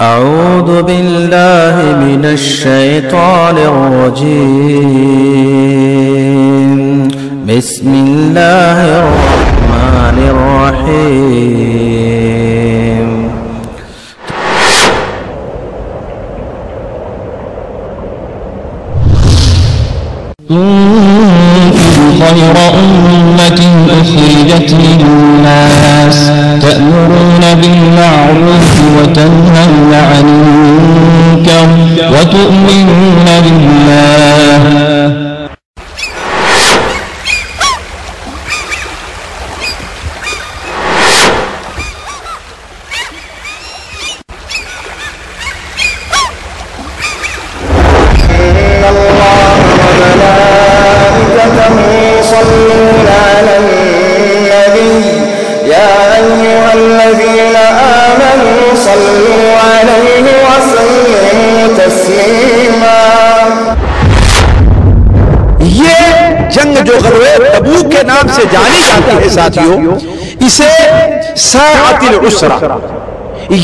أعوذ بالله من الشيطان الرجيم. بسم الله الرحمن الرحيم. خير أمة أخرجت للناس تأمرون بالمعروف وتنهون عن المنكر وتؤمنون بالله. يصلون على النبي يا أيها الذين آمنوا صلوا عليه وسلموا تسليما. یہ جنگ جو غزوہ تبوک کے نام سے جانی جاتی ہے ساتھیوں، اسے ساعۃ العسرہ،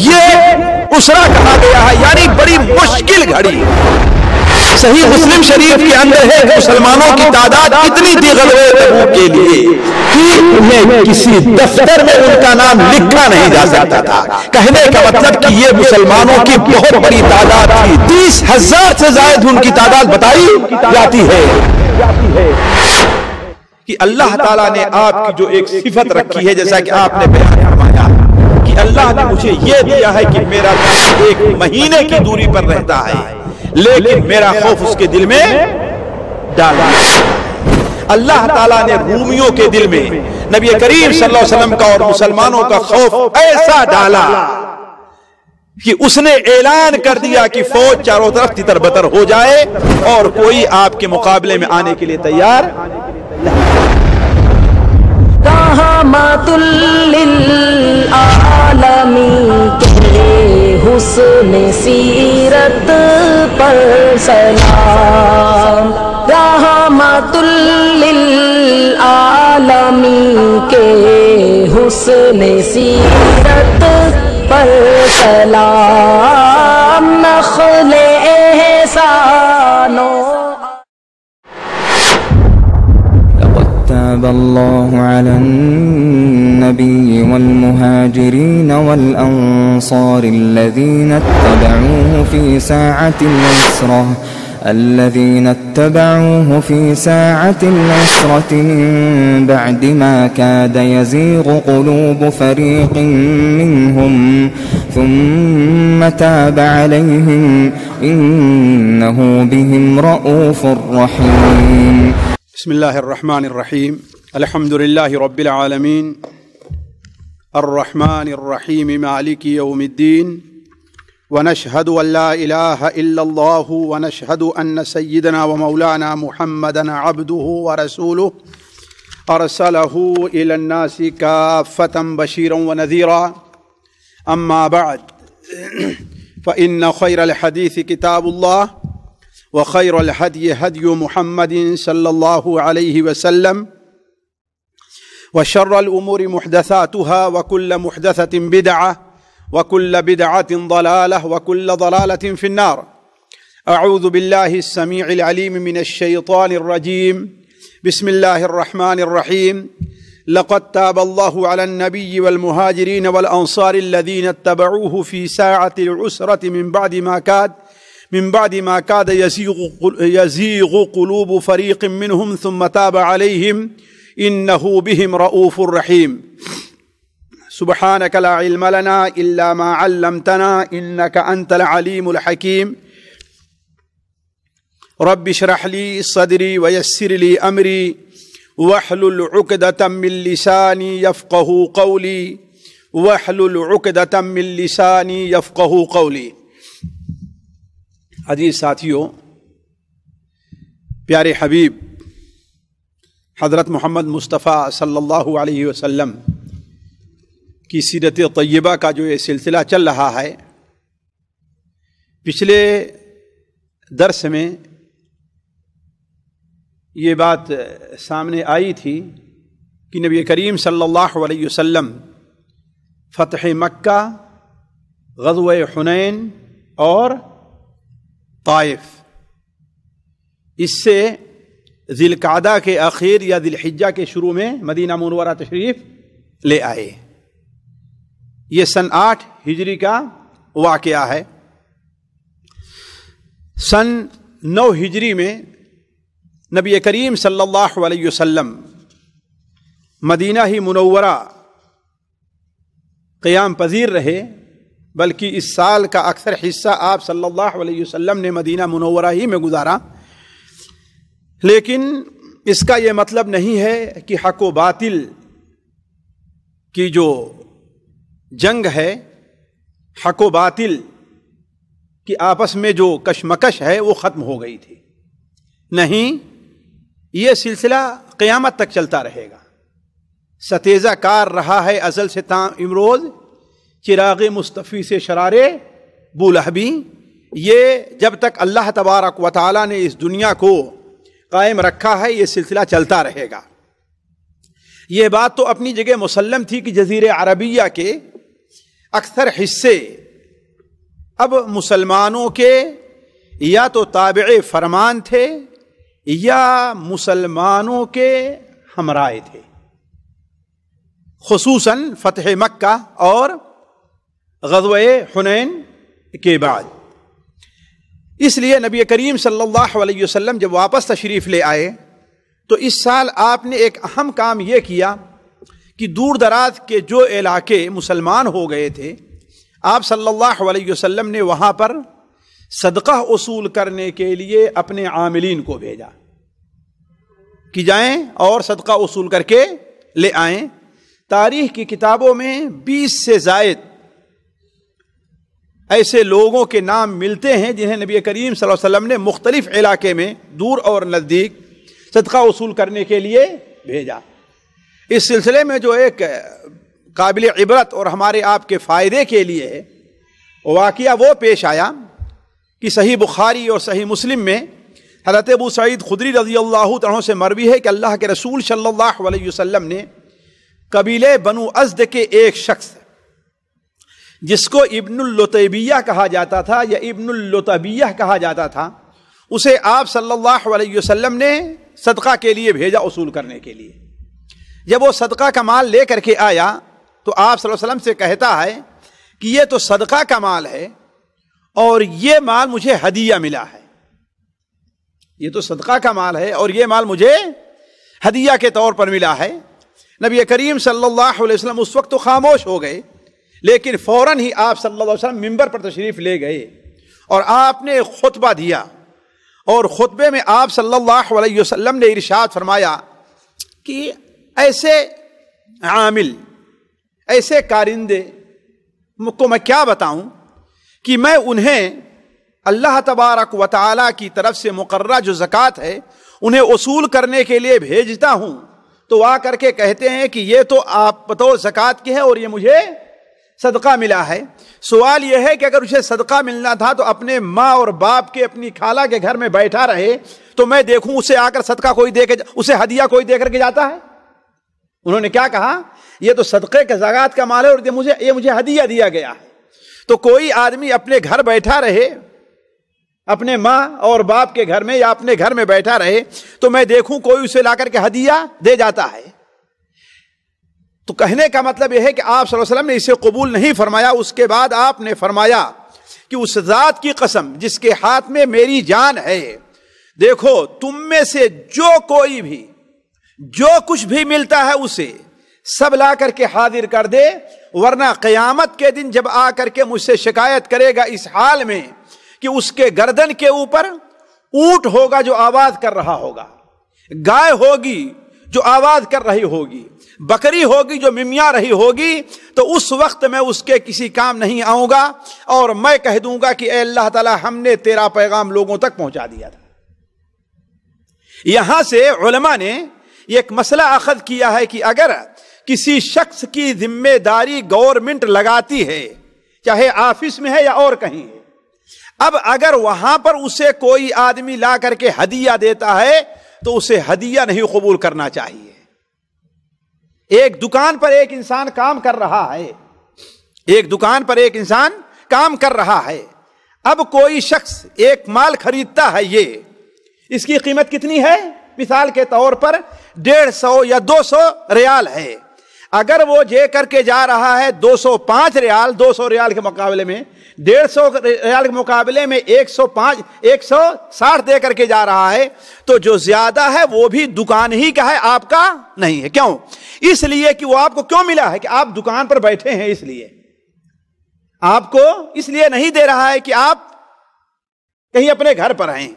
یہ عسرہ کہا گیا ہے، یعنی بڑی مشکل گھڑی. صحیح مسلم شریف کے اندر ہے کہ مسلمانوں کی تعداد اتنی تھی غزوہ تبوک کے لیے کہ انہیں کسی دفتر میں ان کا نام لکھا نہیں جا سکتا تھا. کہنے کا مطلب کہ یہ مسلمانوں کی بہت بڑی تعداد تھی. 30,000 سے زائد ان کی تعداد بتائی جاتی ہے کہ اللہ تعالیٰ نے آپ کی جو ایک صفت رکھی ہے، جیسا کہ آپ نے بیان فرمایا کہ اللہ نے مجھے یہ دیا ہے کہ میرا ایک مہینے کی دوری پر رہتا ہے، لیکن میرا خوف اس کے دل میں ڈالا. اللہ تعالیٰ نے رومیوں کے دل میں نبی کریم صلی اللہ علیہ وسلم کا اور مسلمانوں کا خوف ایسا ڈالا کہ اس نے اعلان کر دیا کہ فوج چاروں طرف تتر بتر ہو جائے اور کوئی آپ کے مقابلے میں آنے کے لیے تیار رحمت للعالمین کے حسن سیرت پر سلام. رحمت للعالمین کے حسن سیرت پر سلام. نخل احسانوں تاب الله على النبي والمهاجرين والأنصار الذين اتبعوه في ساعة العسرة من بعد ما كاد يزيغ قلوب فريق منهم ثم تاب عليهم إنه بهم رؤوف رحيم. بسم اللہ الرحمن الرحیم. الحمد للہ رب العالمین الرحمن الرحیم مالک یوم الدین ونشہد ان لا الہ الا اللہ ونشہد ان سیدنا ومولانا محمدا عبدہ ورسولہ ارسلہ الی الناس کافۃ بشیرا ونذیرا. اما بعد فإن خیر الحدیث کتاب اللہ وخير الهدي هدي محمد صلى الله عليه وسلم وشر الأمور محدثاتها وكل محدثة بدعة وكل بدعة ضلالة وكل ضلالة في النار. أعوذ بالله السميع العليم من الشيطان الرجيم. بسم الله الرحمن الرحيم. لقد تاب الله على النبي والمهاجرين والأنصار الذين اتبعوه في ساعة العسرة من بعد ما كاد يزيغ قلوب فريق منهم ثم تاب عليهم إنه بهم رؤوف رحيم. سبحانك لا علم لنا إلا ما علمتنا إنك أنت العليم الحكيم. رب اشرح لي صدري ويسر لي أمري واحلل عقدة من لساني يفقهوا قولي عزیز ساتھیوں، پیارے حبیب حضرت محمد مصطفیٰ صلی اللہ علیہ وسلم کی سیرت طیبہ کا جو یہ سلسلہ چل رہا ہے، پچھلے درس میں یہ بات سامنے آئی تھی کہ نبی کریم صلی اللہ علیہ وسلم فتح مکہ غزوہ حنین اور طائف، اس سے ذی القعدہ کے آخر یا ذی الحجہ کے شروع میں مدینہ منورہ تشریف لے آئے۔ یہ سن 8 ہجری کا واقعہ ہے۔ سن 9 ہجری میں نبی کریم صلی اللہ علیہ وسلم مدینہ ہی منورہ قیام پذیر رہے، بلکہ اس سال کا اکثر حصہ آپ صلی اللہ علیہ وسلم نے مدینہ منورہ ہی میں گزارا۔ لیکن اس کا یہ مطلب نہیں ہے کہ حق و باطل کی جو جنگ ہے، حق و باطل کی آپس میں جو کشمکش ہے وہ ختم ہو گئی تھی۔ نہیں، یہ سلسلہ قیامت تک چلتا رہے گا، ستیزہ کار رہا ہے ازل سے تا امروز، چراغ مصطفی سے شرارے بولہبی۔ یہ جب تک اللہ تبارک و تعالی نے اس دنیا کو قائم رکھا ہے یہ سلسلہ چلتا رہے گا۔ یہ بات تو اپنی جگہ مسلم تھی کہ جزیرہ عربیہ کے اکثر حصے اب مسلمانوں کے یا تو تابع فرمان تھے یا مسلمانوں کے ہمراہ تھے، خصوصاً فتح مکہ اور غزوہ حنین کے بعد۔ اس لیے نبی کریم صلی اللہ علیہ وسلم جب واپس تشریف لے آئے تو اس سال آپ نے ایک اہم کام یہ کیا کہ دور دراز کے جو علاقے مسلمان ہو گئے تھے، آپ صلی اللہ علیہ وسلم نے وہاں پر صدقہ وصول کرنے کے لیے اپنے عاملین کو بھیجا کہ جائیں اور صدقہ وصول کر کے لے آئیں۔ تاریخ کی کتابوں میں 20 سے زائد ایسے لوگوں کے نام ملتے ہیں جنہیں نبی کریم صلی اللہ علیہ وسلم نے مختلف علاقے میں دور اور نزدیک صدقہ وصول کرنے کے لیے بھیجا۔ اس سلسلے میں جو ایک قابل عبرت اور ہمارے آپ کے فائدے کے لیے ہے واقعہ وہ پیش آیا کہ صحیح بخاری اور صحیح مسلم میں حضرت ابو سعید خدری رضی اللہ عنہ سے مروی ہے کہ اللہ کے رسول صلی اللہ علیہ وسلم نے قبیلے بنو ازد کے ایک شخص جس کو ابن اللتیبیہ کہا جاتا تھا یا ابن اللتبیہ کہا جاتا تھا، اسے آپ صلی اللہ علیہ وسلم نے صدقہ کے لیے بھیجا وصول کرنے کے لیے۔ جب وہ صدقہ کا مال لے کر کے آیا تو آپ صلی اللہ علیہ وسلم سے کہتا ہے کہ یہ تو صدقہ کا مال ہے اور یہ مال مجھے ہدیہ ملا ہے، یہ تو صدقہ کا مال ہے اور یہ مال مجھے ہدیہ کے طور پر ملا ہے۔ نبی کریم صلی اللہ علیہ وسلم اس وقت تو خاموش ہو گئے، لیکن فوراً ہی آپ صلی اللہ علیہ وسلم منبر پر تشریف لے گئے اور آپ نے خطبہ دیا، اور خطبے میں آپ صلی اللہ علیہ وسلم نے ارشاد فرمایا کہ ایسے عامل، ایسے کارندے کو میں کیا بتاؤں کہ میں انہیں اللہ تبارک و تعالی کی طرف سے مقررہ جو زکوٰۃ ہے انہیں وصول کرنے کے لیے بھیجتا ہوں تو آ کر کے کہتے ہیں کہ یہ تو آپ بطور زکوٰۃ کی ہے اور یہ مجھے صدقہ ملا ہے۔ سوال یہ ہے کہ اگر اسے صدقہ ملنا تھا تو اپنے ماں اور باپ کے، اپنی خالہ کے گھر میں بیٹھا رہے تو میں دیکھوں اسے آ کر صدقہ کوئی دے کے، اسے ہدیہ کوئی دے کر کے جاتا ہے؟ انہوں نے کیا کہا؟ یہ تو صدقے کے زکوٰۃ کا مال ہے اور یہ مجھے ہدیہ دیا گیا ہے۔ تو کوئی آدمی اپنے گھر بیٹھا رہے، اپنے ماں اور باپ کے گھر میں یا اپنے گھر میں بیٹھا رہے تو میں دیکھوں کوئی اسے لا کر کے ہدیہ دے جاتا ہے۔ تو کہنے کا مطلب یہ ہے کہ آپ صلی اللہ علیہ وسلم نے اسے قبول نہیں فرمایا۔ اس کے بعد آپ نے فرمایا کہ اس ذات کی قسم جس کے ہاتھ میں میری جان ہے، دیکھو تم میں سے جو کوئی بھی جو کچھ بھی ملتا ہے اسے سب لا کر کے حاضر کر دے، ورنہ قیامت کے دن جب آ کر کے مجھ سے شکایت کرے گا اس حال میں کہ اس کے گردن کے اوپر اونٹ ہوگا جو آواز کر رہا ہوگا، گائے ہوگی جو آواز کر رہی ہوگی، بکری ہوگی جو ممیا رہی ہوگی، تو اس وقت میں اس کے کسی کام نہیں آؤں گا اور میں کہہ دوں گا کہ اے اللہ تعالی ہم نے تیرا پیغام لوگوں تک پہنچا دیا تھا۔ یہاں سے علماء نے ایک مسئلہ اخذ کیا ہے کہ اگر کسی شخص کی ذمہ داری گورنمنٹ لگاتی ہے، چاہے آفس میں ہے یا اور کہیں، اب اگر وہاں پر اسے کوئی آدمی لا کر کے ہدیہ دیتا ہے تو اسے ہدیہ نہیں قبول کرنا چاہیے۔ ایک دکان پر ایک انسان کام کر رہا ہے، ایک دکان پر ایک انسان کام کر رہا ہے. اب کوئی شخص ایک مال خریدتا ہے, یہ اس کی قیمت کتنی ہے؟ مثال کے طور پر 150 یا 200 ریال ہے. اگر وہ دے کر کے جا رہا ہے 205 ریال, 200 ریال کے مقابلے میں 150 ریال کے مقابلے میں 160 دے کر کے جا رہا ہے, تو جو زیادہ ہے وہ بھی دکان ہی کا ہے, آپ کا نہیں ہے. کیوں؟ اس لیے کہ وہ آپ کو کیوں ملا ہے کہ آپ دکان پر بیٹھے ہیں, اس لیے آپ کو اس لیے نہیں دے رہا ہے کہ آپ کہیں اپنے گھر پر ہیں.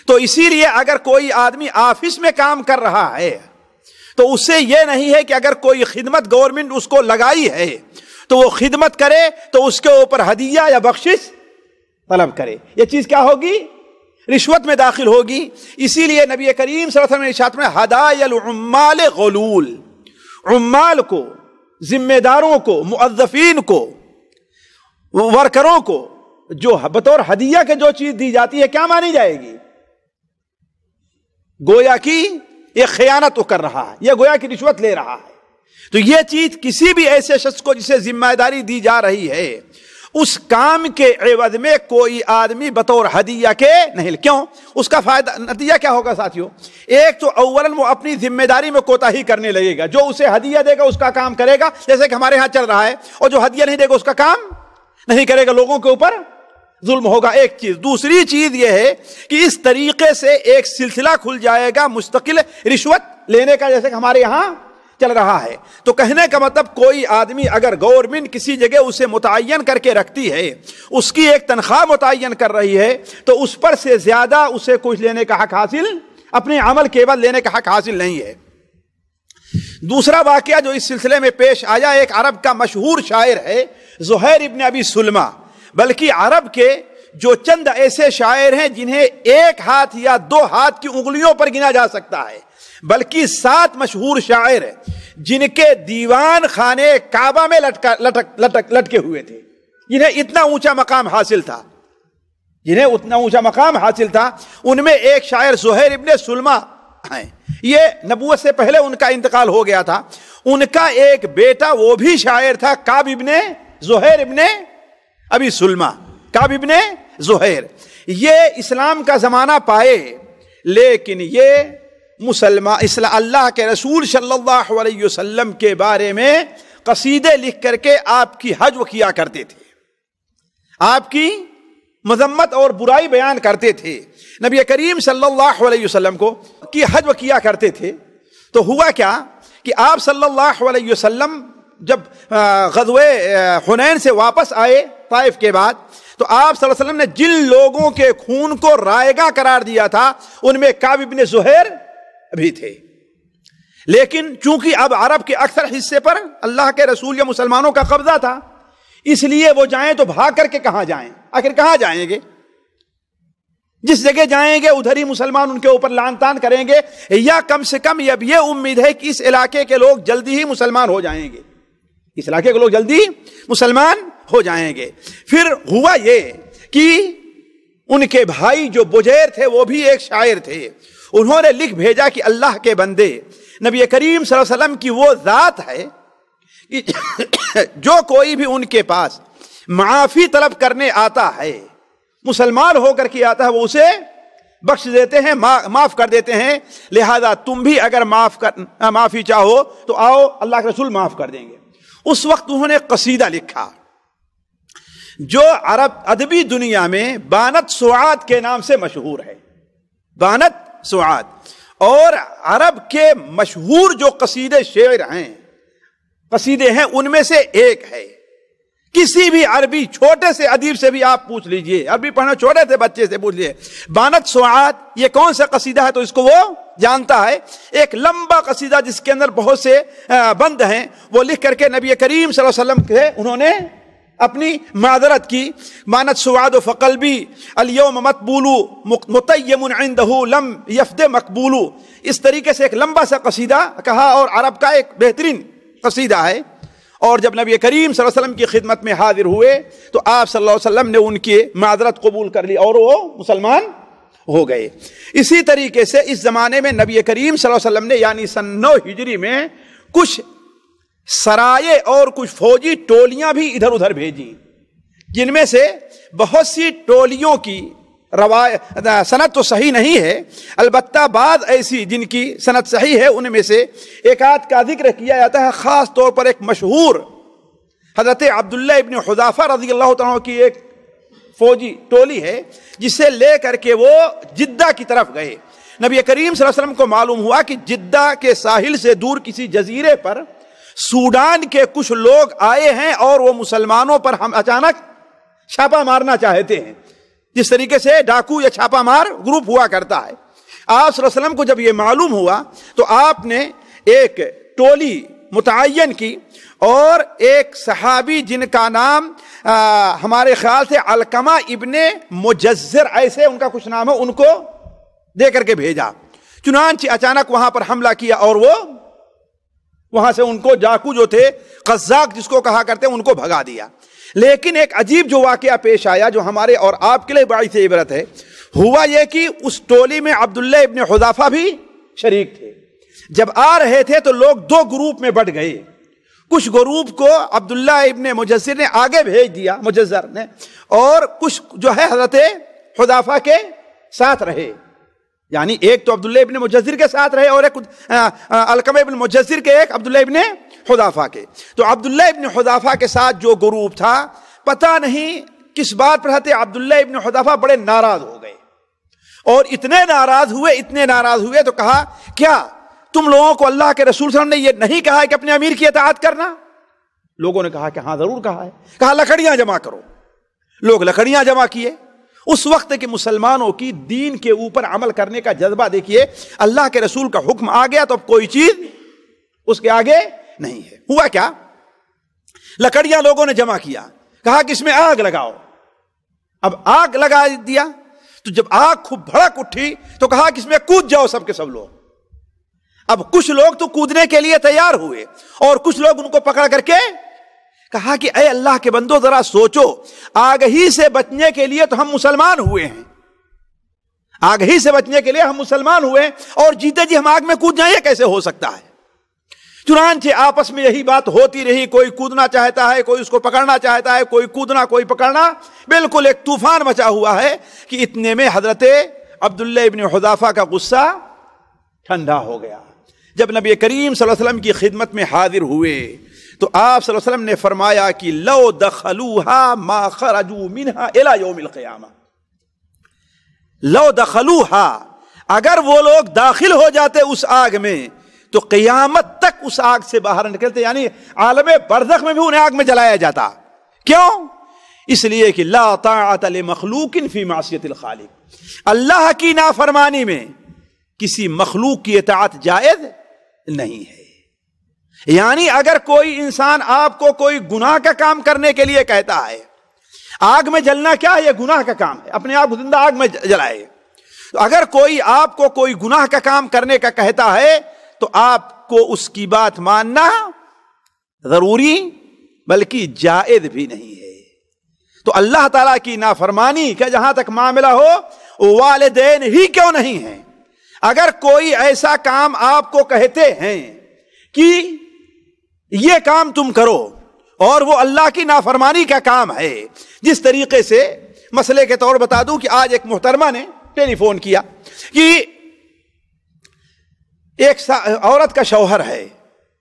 تو اسی لیے اگر کوئی آدمی آفس میں کام کر رہا ہے تو اس سے یہ نہیں ہے کہ اگر کوئی خدمت گورنمنٹ اس کو لگائی ہے تو وہ خدمت کرے تو اس کے اوپر ہدیہ یا بخشش طلب کرے. یہ چیز کیا ہوگی؟ رشوت میں داخل ہوگی. اسی لیے نبی کریم صلی اللہ علیہ وسلم نے ارشاد میں ہدایا العمال غلول, عمال کو, ذمہ داروں کو, موظفین کو, ورکروں کو جو بطور ہدیہ کے جو چیز دی جاتی ہے کیا مانی جائے گی؟ گویا کی یہ خیانت تو کر رہا ہے, یہ گویا کی رشوت لے رہا ہے. تو یہ چیز کسی بھی ایسے شخص کو جسے ذمہ داری دی جا رہی ہے اس کام کے عوض میں کوئی آدمی بطور ہدیہ کے نہیں. کیوں؟ اس کا فائدہ نتیجہ کیا ہوگا ساتھیوں؟ ایک تو اولاً وہ اپنی ذمہ داری میں کوتاہی کرنے لگے گا. جو اسے ہدیہ دے گا اس کا کام کرے گا, جیسے کہ ہمارے ہاں چل رہا ہے, اور جو ہدیہ نہیں دے گا اس کا کام نہیں کرے گا, لوگوں کے اوپر ظلم ہوگا. ایک چیز. دوسری چیز یہ ہے کہ اس طریقے سے ایک سلسلہ کھل جائے گا مستقل رشوت لینے کا, جیسے کہ ہمارے یہاں چل رہا ہے. تو کہنے کا مطلب کوئی آدمی اگر گورنمنٹ کسی جگہ اسے متعین کر کے رکھتی ہے, اس کی ایک تنخواہ متعین کر رہی ہے, تو اس پر سے زیادہ اسے کچھ لینے کا حق حاصل, اپنے عمل کے بعد لینے کا حق حاصل نہیں ہے. دوسرا واقعہ جو اس سلسلے میں پیش آیا, ایک عرب کا مشہور شاعر ہے زہیر ابن ابی سلمہ, بلکہ عرب کے جو چند ایسے شاعر ہیں جنہیں ایک ہاتھ یا 2 ہاتھ کی انگلیوں پر گنا جا سکتا ہے, بلکہ 7 مشہور شاعر جن کے دیوان خانے کعبہ میں لٹکے ہوئے تھے, جنہیں اتنا اونچا مقام حاصل تھا, ان میں ایک شاعر زہیر ابن سلمہ ہیں. یہ نبوت سے پہلے ان کا انتقال ہو گیا تھا. ان کا ایک بیٹا وہ بھی شاعر تھا, کعب ابن زہیر ابن ابی سلمہ, کعب ابن زہیر. یہ اسلام کا زمانہ پائے, لیکن یہ اللہ کے رسول صلی اللہ علیہ وسلم کے بارے میں قصیدے لکھ کر کے آپ کی حجو کیا کرتے تھے, آپ کی مذمت اور برائی بیان کرتے تھے. نبی کریم صلی اللہ علیہ وسلم کو کی حجو کیا کرتے تھے. تو ہوا کیا کہ آپ صلی اللہ علیہ وسلم جب غزوہ حنین سے واپس آئے طائف کے بعد, تو آپ صلی اللہ علیہ وسلم نے جن لوگوں کے خون کو رائگاں قرار دیا تھا ان میں کعب ابن زہیر بھی تھے. لیکن چونکہ اب عرب کے اکثر حصے پر اللہ کے رسول یا مسلمانوں کا قبضہ تھا, اس لیے وہ جائیں تو بھاگ کر کے کہاں جائیں, آخر کہاں جائیں گے؟ جس جگہ جائیں گے ادھر ہی مسلمان ان کے اوپر لعن طعن کریں گے, یا کم سے کم یہ امید ہے کہ اس علاقے کے لوگ جلدی ہی مسلمان ہو جائیں گے, اس علاقے کے لوگ جلدی مسلمان ہو جائیں گے. پھر ہوا یہ کہ ان کے بھائی جو بجیر تھے وہ بھی ایک شاعر تھے, انہوں نے لکھ بھیجا کہ اللہ کے بندے, نبی کریم صلی اللہ علیہ وسلم کی وہ ذات ہے کہ جو کوئی بھی ان کے پاس معافی طلب کرنے آتا ہے, مسلمان ہو کر کے آتا ہے, وہ اسے بخش دیتے ہیں, معاف کر دیتے ہیں. لہذا تم بھی اگر معافی چاہو تو آؤ, اللہ کے رسول معاف کر دیں گے. اس وقت انہوں نے قصیدہ لکھا جو عرب ادبی دنیا میں بانت سعاد کے نام سے مشہور ہے, بانت سعاد. اور عرب کے مشہور جو قصیدے قصیدے ہیں ان میں سے ایک ہے. کسی بھی عربی چھوٹے سے ادیب سے بھی آپ پوچھ لیجئے, عربی پڑھنا چھوٹے سے بچے سے پوچھ لیجئے, بانت سعاد یہ کون سا قصیدہ ہے تو اس کو وہ جانتا ہے. ایک لمبا قصیدہ جس کے اندر بہت سے بند ہیں, وہ لکھ کر کے نبی کریم صلی اللہ علیہ وسلم کے انہوں نے اپنی معذرت کی. مانت سعاد فقلبی اليوم مقبول متیم عنده لم یفد مقبول. اس طریقے سے ایک لمبا سا قصیدہ کہا, اور عرب کا ایک بہترین قصیدہ ہے. اور جب نبی کریم صلی اللہ علیہ وسلم کی خدمت میں حاضر ہوئے تو آپ صلی اللہ علیہ وسلم نے ان کی معذرت قبول کر لی اور وہ مسلمان ہو گئے. اسی طریقے سے اس زمانے میں نبی کریم صلی اللہ علیہ وسلم نے یعنی سن 9 ہجری میں کچھ سرائے اور کچھ فوجی ٹولیاں بھی ادھر ادھر بھیجی جن میں سے بہت سی ٹولیوں کی سند تو صحیح نہیں ہے، البتہ بعض ایسی جن کی سند صحیح ہے ان میں سے ایک آدھ کا ذکر کیا جاتا ہے، خاص طور پر ایک مشہور حضرت عبداللہ ابن حذافہ رضی اللہ تعالیٰ کی ایک فوجی ٹولی ہے جسے لے کر کے وہ جدہ کی طرف گئے۔ نبی کریم صلی اللہ علیہ وسلم کو معلوم ہوا کہ جدہ کے ساحل سے دور کسی جزیرے پر سوڈان کے کچھ لوگ آئے ہیں اور وہ مسلمانوں پر ہم اچانک چھاپا مارنا چاہتے ہیں، جس طریقے سے ڈاکو یا چھاپا مار گروپ ہوا کرتا ہے۔ آپ صلی اللہ علیہ وسلم کو جب یہ معلوم ہوا تو آپ نے ایک ٹولی متعین کی اور ایک صحابی جن کا نام ہمارے خیال سے علقمہ ابن مجزر ایسے ان کا کچھ نام ہے، ان کو دے کر کے بھیجا۔ چنانچہ اچانک وہاں پر حملہ کیا اور وہ وہاں سے ان کو ڈاکو جو تھے قزاق جس کو کہا کرتے ہیں ان کو بھگا دیا۔ لیکن ایک عجیب جو واقعہ پیش آیا جو ہمارے اور آپ کے لیے باعث عبرت ہے، ہوا یہ کہ اس ٹولی میں عبداللہ ابن حذافہ بھی شریک تھے۔ جب آ رہے تھے تو لوگ دو گروپ میں بٹ گئے، کچھ گروپ کو عبداللہ ابن مجزر نے آگے بھیج دیا، مجزر نے، اور کچھ جو ہے حضرت حذافہ کے ساتھ رہے، یعنی ایک تو عبداللہ ابن مجزر کے ساتھ رہے اور ایک علقمہ ابن مجزر کے، ایک عبداللہ ابن حذافہ کے۔ تو عبداللہ ابن حذافہ کے ساتھ جو گروپ تھا پتہ نہیں کس بات پر حضرت عبداللہ ابن حذافہ بڑے ناراض ہو گئے، اور اتنے ناراض ہوئے تو کہا کیا تم لوگوں کو اللہ کے رسول صلی اللہ علیہ وسلم نے یہ نہیں کہا ہے کہ اپنے امیر کی اطاعت کرنا؟ لوگوں نے کہا کہ ہاں ضرور کہا ہے۔ کہا لکڑیاں جمع کرو۔ لوگ لکڑیاں جمع کیے۔ اس وقت کہ مسلمانوں کی دین کے اوپر عمل کرنے کا جذبہ دیکھیے، اللہ کے رسول کا حکم آ گیا تو اب کوئی چیز اس کے آگے نہیں ہے۔ ہوا کیا؟ لکڑیاں لوگوں نے جمع کیا، کہا کہ اس میں آگ لگاؤ۔ اب آگ لگا دیا تو جب آگ خوب بھڑک اٹھی تو کہا کہ اس میں کود جاؤ سب کے سب لوگ۔ اب کچھ لوگ تو کودنے کے لیے تیار ہوئے اور کچھ لوگ ان کو پکڑ کر کے کہا کہ اے اللہ کے بندو ذرا سوچو، آگ ہی سے بچنے کے لیے تو ہم مسلمان ہوئے ہیں، آگ ہی سے بچنے کے لیے ہم مسلمان ہوئے اور جیتے جی ہم آگ میں کود جائیں، یہ کیسے ہو سکتا ہے؟ چنانچہ آپس میں یہی بات ہوتی رہی، کوئی کودنا چاہتا ہے، کوئی اس کو پکڑنا چاہتا ہے، کوئی کودنا کوئی پکڑنا، بالکل ایک طوفان مچا ہوا ہے کہ اتنے میں حضرت عبداللہ ابن حذافہ کا غصہ ٹھنڈا ہو گیا۔ جب نبی کریم صلی اللہ علیہ وسلم کی خدمت میں حاضر ہوئے تو آپ صلی اللہ علیہ وسلم نے فرمایا کہ لو دخلوها ما خرجوا منها الى یوم القیامہ، لو دخلوها، اگر وہ لوگ داخل ہو جاتے اس آگ میں تو قیامت تک اس آگ سے باہر نکلتے، یعنی عالم برزخ میں بھی انہیں آگ میں جلایا جاتا۔ کیوں؟ اس لیے کہ لا طاعت لمخلوق فی معصیت الخالق، اللہ کی نافرمانی میں کسی مخلوق کی اطاعت جائز نہیں ہے۔ یعنی اگر کوئی انسان آپ کو کوئی گناہ کا کام کرنے کے لیے کہتا ہے، آگ میں جلنا کیا ہے؟ یہ گناہ کا کام ہے، اپنے آپ کو زندہ آگ میں جلائے۔ تو اگر کوئی آپ کو کوئی گناہ کا کام کرنے کا کہتا ہے تو آپ کو اس کی بات ماننا ضروری بلکہ جائز بھی نہیں ہے۔ تو اللہ تعالیٰ کی نافرمانی کا جہاں تک معاملہ ہو، والدین ہی کیوں نہیں ہیں، اگر کوئی ایسا کام آپ کو کہتے ہیں کہ یہ کام تم کرو اور وہ اللہ کی نافرمانی کا کام ہے، جس طریقے سے مسئلے کے طور بتا دوں کہ آج ایک محترمہ نے ٹیلی فون کیا کہ ایک عورت کا شوہر ہے،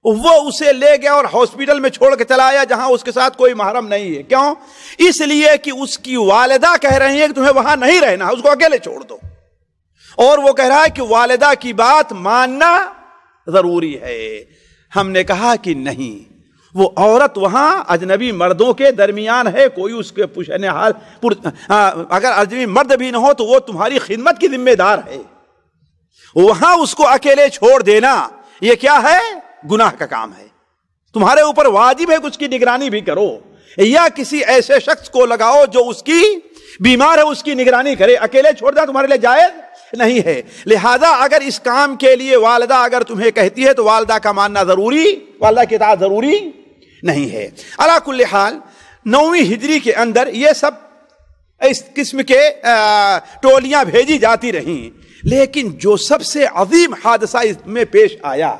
وہ اسے لے گیا اور ہاسپٹل میں چھوڑ کے چلا آیا جہاں اس کے ساتھ کوئی محرم نہیں ہے۔ کیوں؟ اس لیے کہ اس کی والدہ کہہ رہی ہیں کہ تمہیں وہاں نہیں رہنا، اس کو اکیلے چھوڑ دو، اور وہ کہہ رہا ہے کہ والدہ کی بات ماننا ضروری ہے۔ ہم نے کہا کہ نہیں، وہ عورت وہاں اجنبی مردوں کے درمیان ہے، کوئی اس کے پوچھنے حال اگر اجنبی مرد بھی نہ ہو تو وہ تمہاری خدمت کی ذمہ دار ہے، وہاں اس کو اکیلے چھوڑ دینا یہ کیا ہے؟ گناہ کا کام ہے۔ تمہارے اوپر واجب ہے کہ اس کی نگرانی بھی کرو، یا کسی ایسے شخص کو لگاؤ جو اس کی بیمار ہے اس کی نگرانی کرے، اکیلے چھوڑ دیا تمہارے لیے جائز نہیں ہے۔ لہذا اگر اس کام کے لیے والدہ اگر تمہیں کہتی ہے تو والدہ کا ماننا ضروری، والدہ کی اطاعت ضروری نہیں ہے۔ علی کل حال 9ویں ہجری کے اندر یہ سب اس قسم کے ٹولیاں بھیجی جاتی رہیں، لیکن جو سب سے عظیم حادثہ اس میں پیش آیا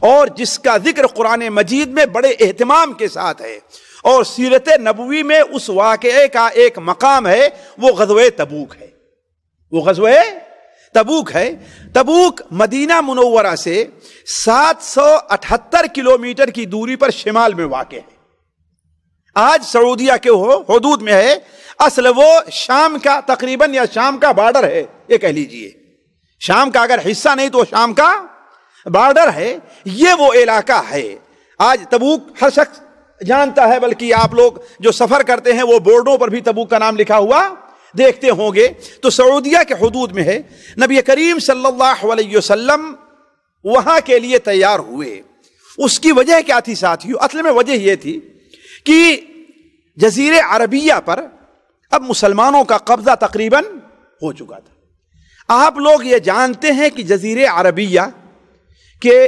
اور جس کا ذکر قرآن مجید میں بڑے اہتمام کے ساتھ ہے اور سیرت نبوی میں اس واقعے کا ایک مقام ہے، وہ غزوہ تبوک ہے۔ وہ غزوہ تبوک ہے۔ تبوک مدینہ منورہ سے 778 کلومیٹر کی دوری پر شمال میں واقع ہے۔ آج سعودیہ کے حدود میں ہے، اصل وہ شام کا تقریباً یا شام کا بارڈر ہے، یہ کہہ لیجئے شام کا اگر حصہ نہیں تو شام کا بارڈر ہے، یہ وہ علاقہ ہے۔ آج تبوک ہر شخص جانتا ہے، بلکہ آپ لوگ جو سفر کرتے ہیں وہ بورڈوں پر بھی تبوک کا نام لکھا ہوا دیکھتے ہوں گے۔ تو سعودیہ کے حدود میں ہے۔ نبی کریم صلی اللہ علیہ وسلم وہاں کے لیے تیار ہوئے۔ اس کی وجہ کیا تھی ساتھیو؟ اصل میں وجہ یہ تھی کہ جزیرے عربیہ پر اب مسلمانوں کا قبضہ تقریباً ہو چکا تھا۔ آپ لوگ یہ جانتے ہیں کہ جزیرے عربیہ کے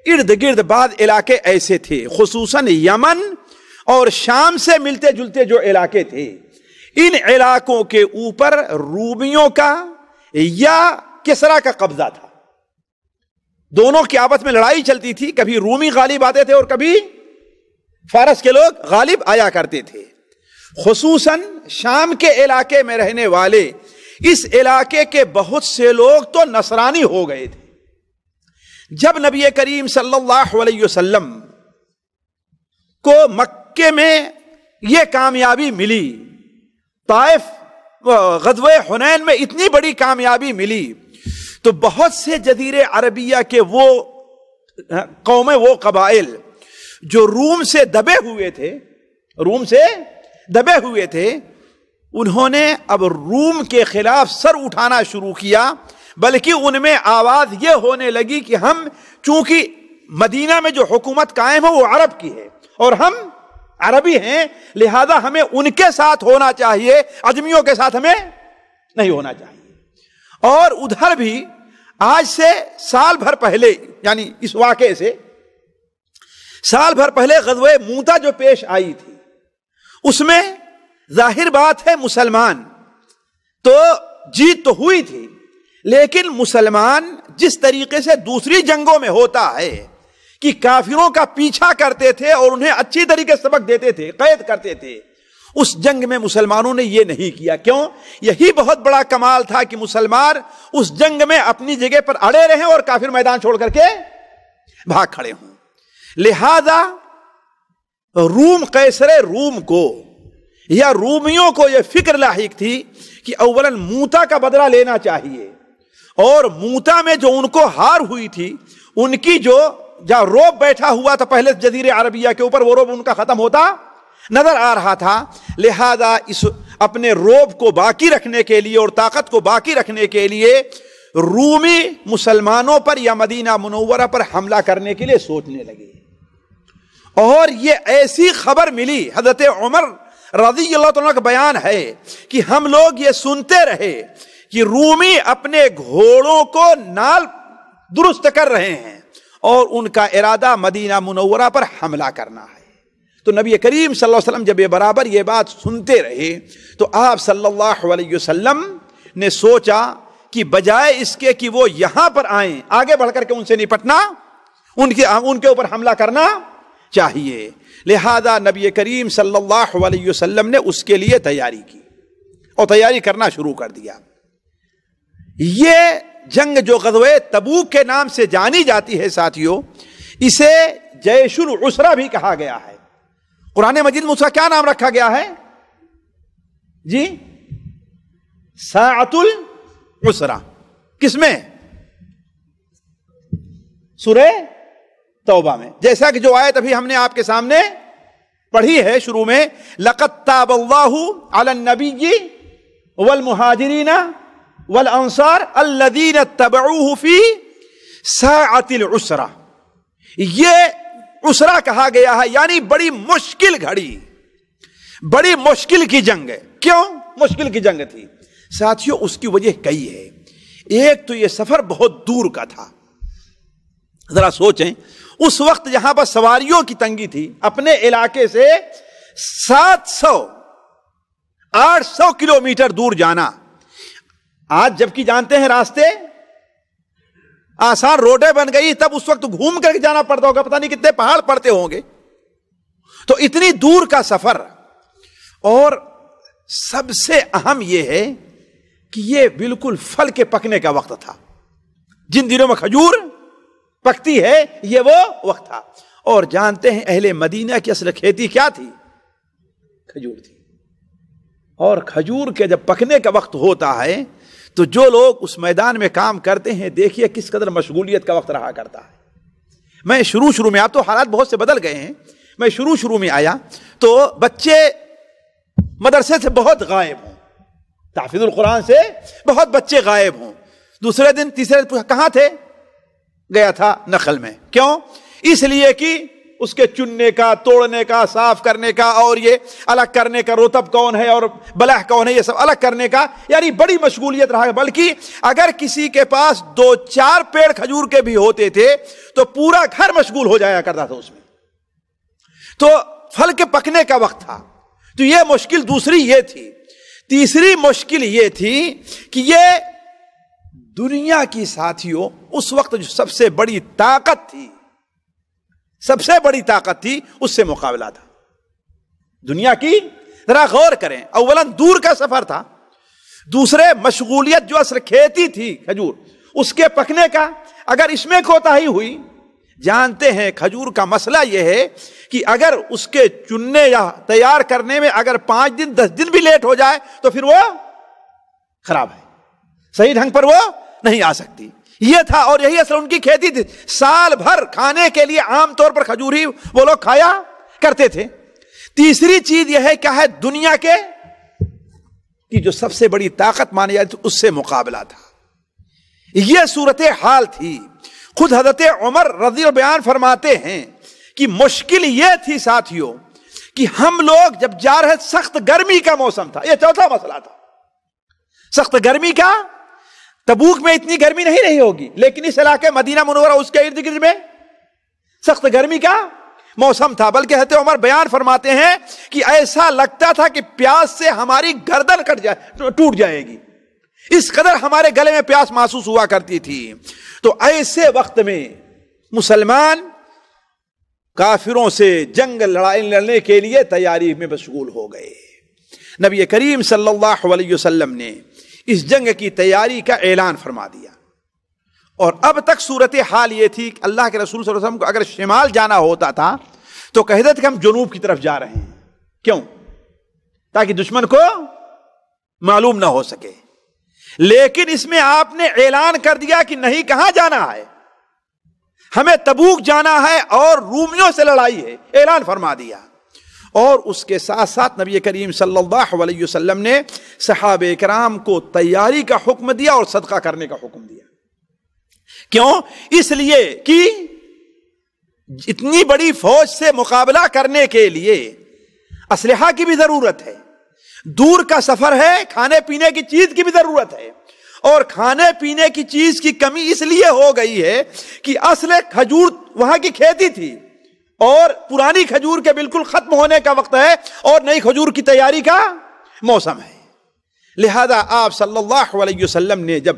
ارد گرد بعض علاقے ایسے تھے، خصوصاً یمن اور شام سے ملتے جلتے جو علاقے تھے، ان علاقوں کے اوپر رومیوں کا یا کسرا کا قبضہ تھا۔ دونوں کی آپس میں لڑائی چلتی تھی، کبھی رومی غالب آتے تھے اور کبھی فارس کے لوگ غالب آیا کرتے تھے۔ خصوصاً شام کے علاقے میں رہنے والے اس علاقے کے بہت سے لوگ تو نصرانی ہو گئے تھے۔ جب نبی کریم صلی اللہ علیہ وسلم کو مکے میں یہ کامیابی ملی، طائف غزوہ حنین میں اتنی بڑی کامیابی ملی، تو بہت سے جزیرے عربیہ کے وہ قومیں، وہ قبائل جو روم سے دبے ہوئے تھے، انہوں نے اب روم کے خلاف سر اٹھانا شروع کیا، بلکہ ان میں آواز یہ ہونے لگی کہ ہم چونکہ مدینہ میں جو حکومت قائم ہے وہ عرب کی ہے اور ہم عربی ہیں، لہذا ہمیں ان کے ساتھ ہونا چاہیے، عجمیوں کے ساتھ ہمیں نہیں ہونا چاہیے۔ اور ادھر بھی آج سے سال بھر پہلے، یعنی اس واقعے سے سال بھر پہلے غزوہ موتا جو پیش آئی تھی، اس میں ظاہر بات ہے مسلمان تو جیت تو ہوئی تھی، لیکن مسلمان جس طریقے سے دوسری جنگوں میں ہوتا ہے کہ کافروں کا پیچھا کرتے تھے اور انہیں اچھی طریقے سے سبق دیتے تھے، قید کرتے تھے، اس جنگ میں مسلمانوں نے یہ نہیں کیا۔ کیوں؟ یہی بہت بڑا کمال تھا کہ مسلمان اس جنگ میں اپنی جگہ پر اڑے رہیں اور کافر میدان چھوڑ کر کے بھاگ کھڑے ہوں۔ لہذا روم، قیصر روم کو یا رومیوں کو یہ فکر لاحق تھی کہ اولاً موتا کا بدلہ لینا چاہیے، اور موتا میں جو ان کو ہار ہوئی تھی، ان کی جو روب بیٹھا ہوا تھا پہلے جزیرے عربیہ کے اوپر، وہ روب ان کا ختم ہوتا نظر آ رہا تھا۔ لہذا اس اپنے روب کو باقی رکھنے کے لیے اور طاقت کو باقی رکھنے کے لیے رومی مسلمانوں پر یا مدینہ منورہ پر حملہ کرنے کے لیے سوچنے لگے۔ اور یہ ایسی خبر ملی، حضرت عمر رضی اللہ عنہ کا بیان ہے کہ ہم لوگ یہ سنتے رہے کہ رومی اپنے گھوڑوں کو نال درست کر رہے ہیں اور ان کا ارادہ مدینہ منورہ پر حملہ کرنا ہے۔ تو نبی کریم صلی اللہ علیہ وسلم جب برابر یہ بات سنتے رہے تو آپ صلی اللہ علیہ وسلم نے سوچا کہ بجائے اس کے کہ وہ یہاں پر آئیں، آگے بڑھ کر کے ان سے نپٹنا، ان کے اوپر حملہ کرنا چاہیے۔ لہذا نبی کریم صلی اللہ علیہ وسلم نے اس کے لیے تیاری کی اور تیاری کرنا شروع کر دیا۔ یہ جنگ جو غزوہ تبوک کے نام سے جانی جاتی ہے ساتھیوں، اسے جیش العسرہ بھی کہا گیا ہے۔ قرآن مجید میں اس کا کیا نام رکھا گیا ہے جی؟ ساعۃ العسرہ۔ کس میں؟ سورہ توبہ میں۔ جیسا کہ جو آیت ابھی ہم نے آپ کے سامنے پڑھی ہے شروع میں، لَقَدْ تَابَ اللَّهُ عَلَى النَّبِيِّ وَالْمُهَاجِرِينَ وَالْأَنصَارِ الَّذِينَ اتَّبَعُوهُ فِي سَاعَةِ الْعُسْرَةِ۔ یہ عسرہ کہا گیا ہے، یعنی بڑی مشکل گھڑی، بڑی مشکل کی جنگ ہے۔ کیوں مشکل کی جنگ تھی ساتھیوں؟ اس کی وجہ کئی ہے۔ ایک تو یہ سفر بہت دور کا تھا۔ ذرا سوچیں، اس وقت جہاں پر سواریوں کی تنگی تھی، اپنے علاقے سے 800 کلومیٹر دور جانا۔ آج جبکہ جانتے ہیں راستے آسان، روڈیں بن گئی، تب اس وقت گھوم کر کے جانا پڑتا ہوگا، پتہ نہیں کتنے پہاڑ پڑتے ہوں گے۔ تو اتنی دور کا سفر، اور سب سے اہم یہ ہے کہ یہ بالکل پھل کے پکنے کا وقت تھا، جن دنوں میں کھجور پکتی ہے یہ وہ وقت تھا۔ اور جانتے ہیں اہل مدینہ کی اصل کھیتی کیا تھی؟ کھجور تھی۔ اور کھجور کے جب پکنے کا وقت ہوتا ہے تو جو لوگ اس میدان میں کام کرتے ہیں، دیکھیے کس قدر مشغولیت کا وقت رہا کرتا ہے۔ میں شروع میں، اب تو حالات بہت سے بدل گئے ہیں، میں شروع میں آیا تو بچے مدرسے سے بہت غائب ہوں، تحفیظ القرآن سے بہت بچے غائب ہوں۔ دوسرے دن تیسرے دن کہاں تھے؟ گیا تھا نخل میں۔ کیوں؟ اس لیے کہ اس کے چننے کا، توڑنے کا، صاف کرنے کا، اور یہ الگ کرنے کا، رطب کون ہے اور بلح کون ہے، یہ سب الگ کرنے کا، یعنی بڑی مشغولیت رہا ہے۔ بلکہ اگر کسی کے پاس 2-4 پیڑ کھجور کے بھی ہوتے تھے تو پورا گھر مشغول ہو جایا کرتا تھا اس میں۔ تو پھل کے پکنے کا وقت تھا، تو یہ مشکل دوسری یہ تھی۔ تیسری مشکل یہ تھی کہ یہ دنیا کی ساتھیوں اس وقت جو سب سے بڑی طاقت تھی، سب سے بڑی طاقت تھی، اس سے مقابلہ تھا دنیا کی۔ ذرا غور کریں، اولاً دور کا سفر تھا، دوسرے مشغولیت جو اصل کھیتی تھی کھجور اس کے پکنے کا، اگر اس میں کوتاہی ہوئی، جانتے ہیں کھجور کا مسئلہ یہ ہے کہ اگر اس کے چننے یا تیار کرنے میں اگر 5 دن 10 دن بھی لیٹ ہو جائے تو پھر وہ خراب ہے، صحیح ڈھنگ پر وہ نہیں آ سکتی۔ یہ تھا، اور یہی اصل ان کی کھیتی تھی۔ سال بھر کھانے کے لیے عام طور پر کھجور ہی وہ لوگ کھایا کرتے تھے۔ تیسری چیز یہ ہے کیا ہے؟ دنیا کے کی جو سب سے بڑی طاقت مانی جاتی تھی اس سے مقابلہ تھا۔ یہ صورتحال تھی۔ خود حضرت عمر رضی اللہ بیان فرماتے ہیں کہ مشکل یہ تھی ساتھیوں کہ ہم لوگ جب جا رہے، سخت گرمی کا موسم تھا، یہ چوتھا مسئلہ تھا، سخت گرمی کا۔ تبوک میں اتنی گرمی نہیں رہی ہوگی، لیکن اس علاقے مدینہ منورہ اس کے ارد گرد میں سخت گرمی کا موسم تھا۔ بلکہ حضرت عمر بیان فرماتے ہیں کہ ایسا لگتا تھا کہ پیاس سے ہماری گردن ٹوٹ جائے گی، اس قدر ہمارے گلے میں پیاس محسوس ہوا کرتی تھی۔ تو ایسے وقت میں مسلمان کافروں سے جنگ لڑنے کے لیے تیاری میں مشغول ہو گئے۔ نبی کریم صلی اللہ علیہ وسلم نے اس جنگ کی تیاری کا اعلان فرما دیا، اور اب تک صورتحال یہ تھی کہ اللہ کے رسول صلی اللہ علیہ وسلم کو اگر شمال جانا ہوتا تھا تو کہتے تھے کہ ہم جنوب کی طرف جا رہے ہیں۔ کیوں؟ تاکہ دشمن کو معلوم نہ ہو سکے۔ لیکن اس میں آپ نے اعلان کر دیا کہ نہیں، کہاں جانا ہے؟ ہمیں تبوک جانا ہے اور رومیوں سے لڑائی ہے، اعلان فرما دیا۔ اور اس کے ساتھ ساتھ نبی کریم صلی اللہ علیہ وسلم نے صحابہ کرام کو تیاری کا حکم دیا اور صدقہ کرنے کا حکم دیا۔ کیوں؟ اس لیے کہ اتنی بڑی فوج سے مقابلہ کرنے کے لیے اسلحہ کی بھی ضرورت ہے، دور کا سفر ہے، کھانے پینے کی چیز کی بھی ضرورت ہے، اور کھانے پینے کی چیز کی کمی اس لیے ہو گئی ہے کہ اصل کھجور وہاں کی کھیتی تھی، اور پرانی کھجور کے بالکل ختم ہونے کا وقت ہے، اور نئی کھجور کی تیاری کا موسم ہے۔ لہذا آپ صلی اللہ علیہ وسلم نے جب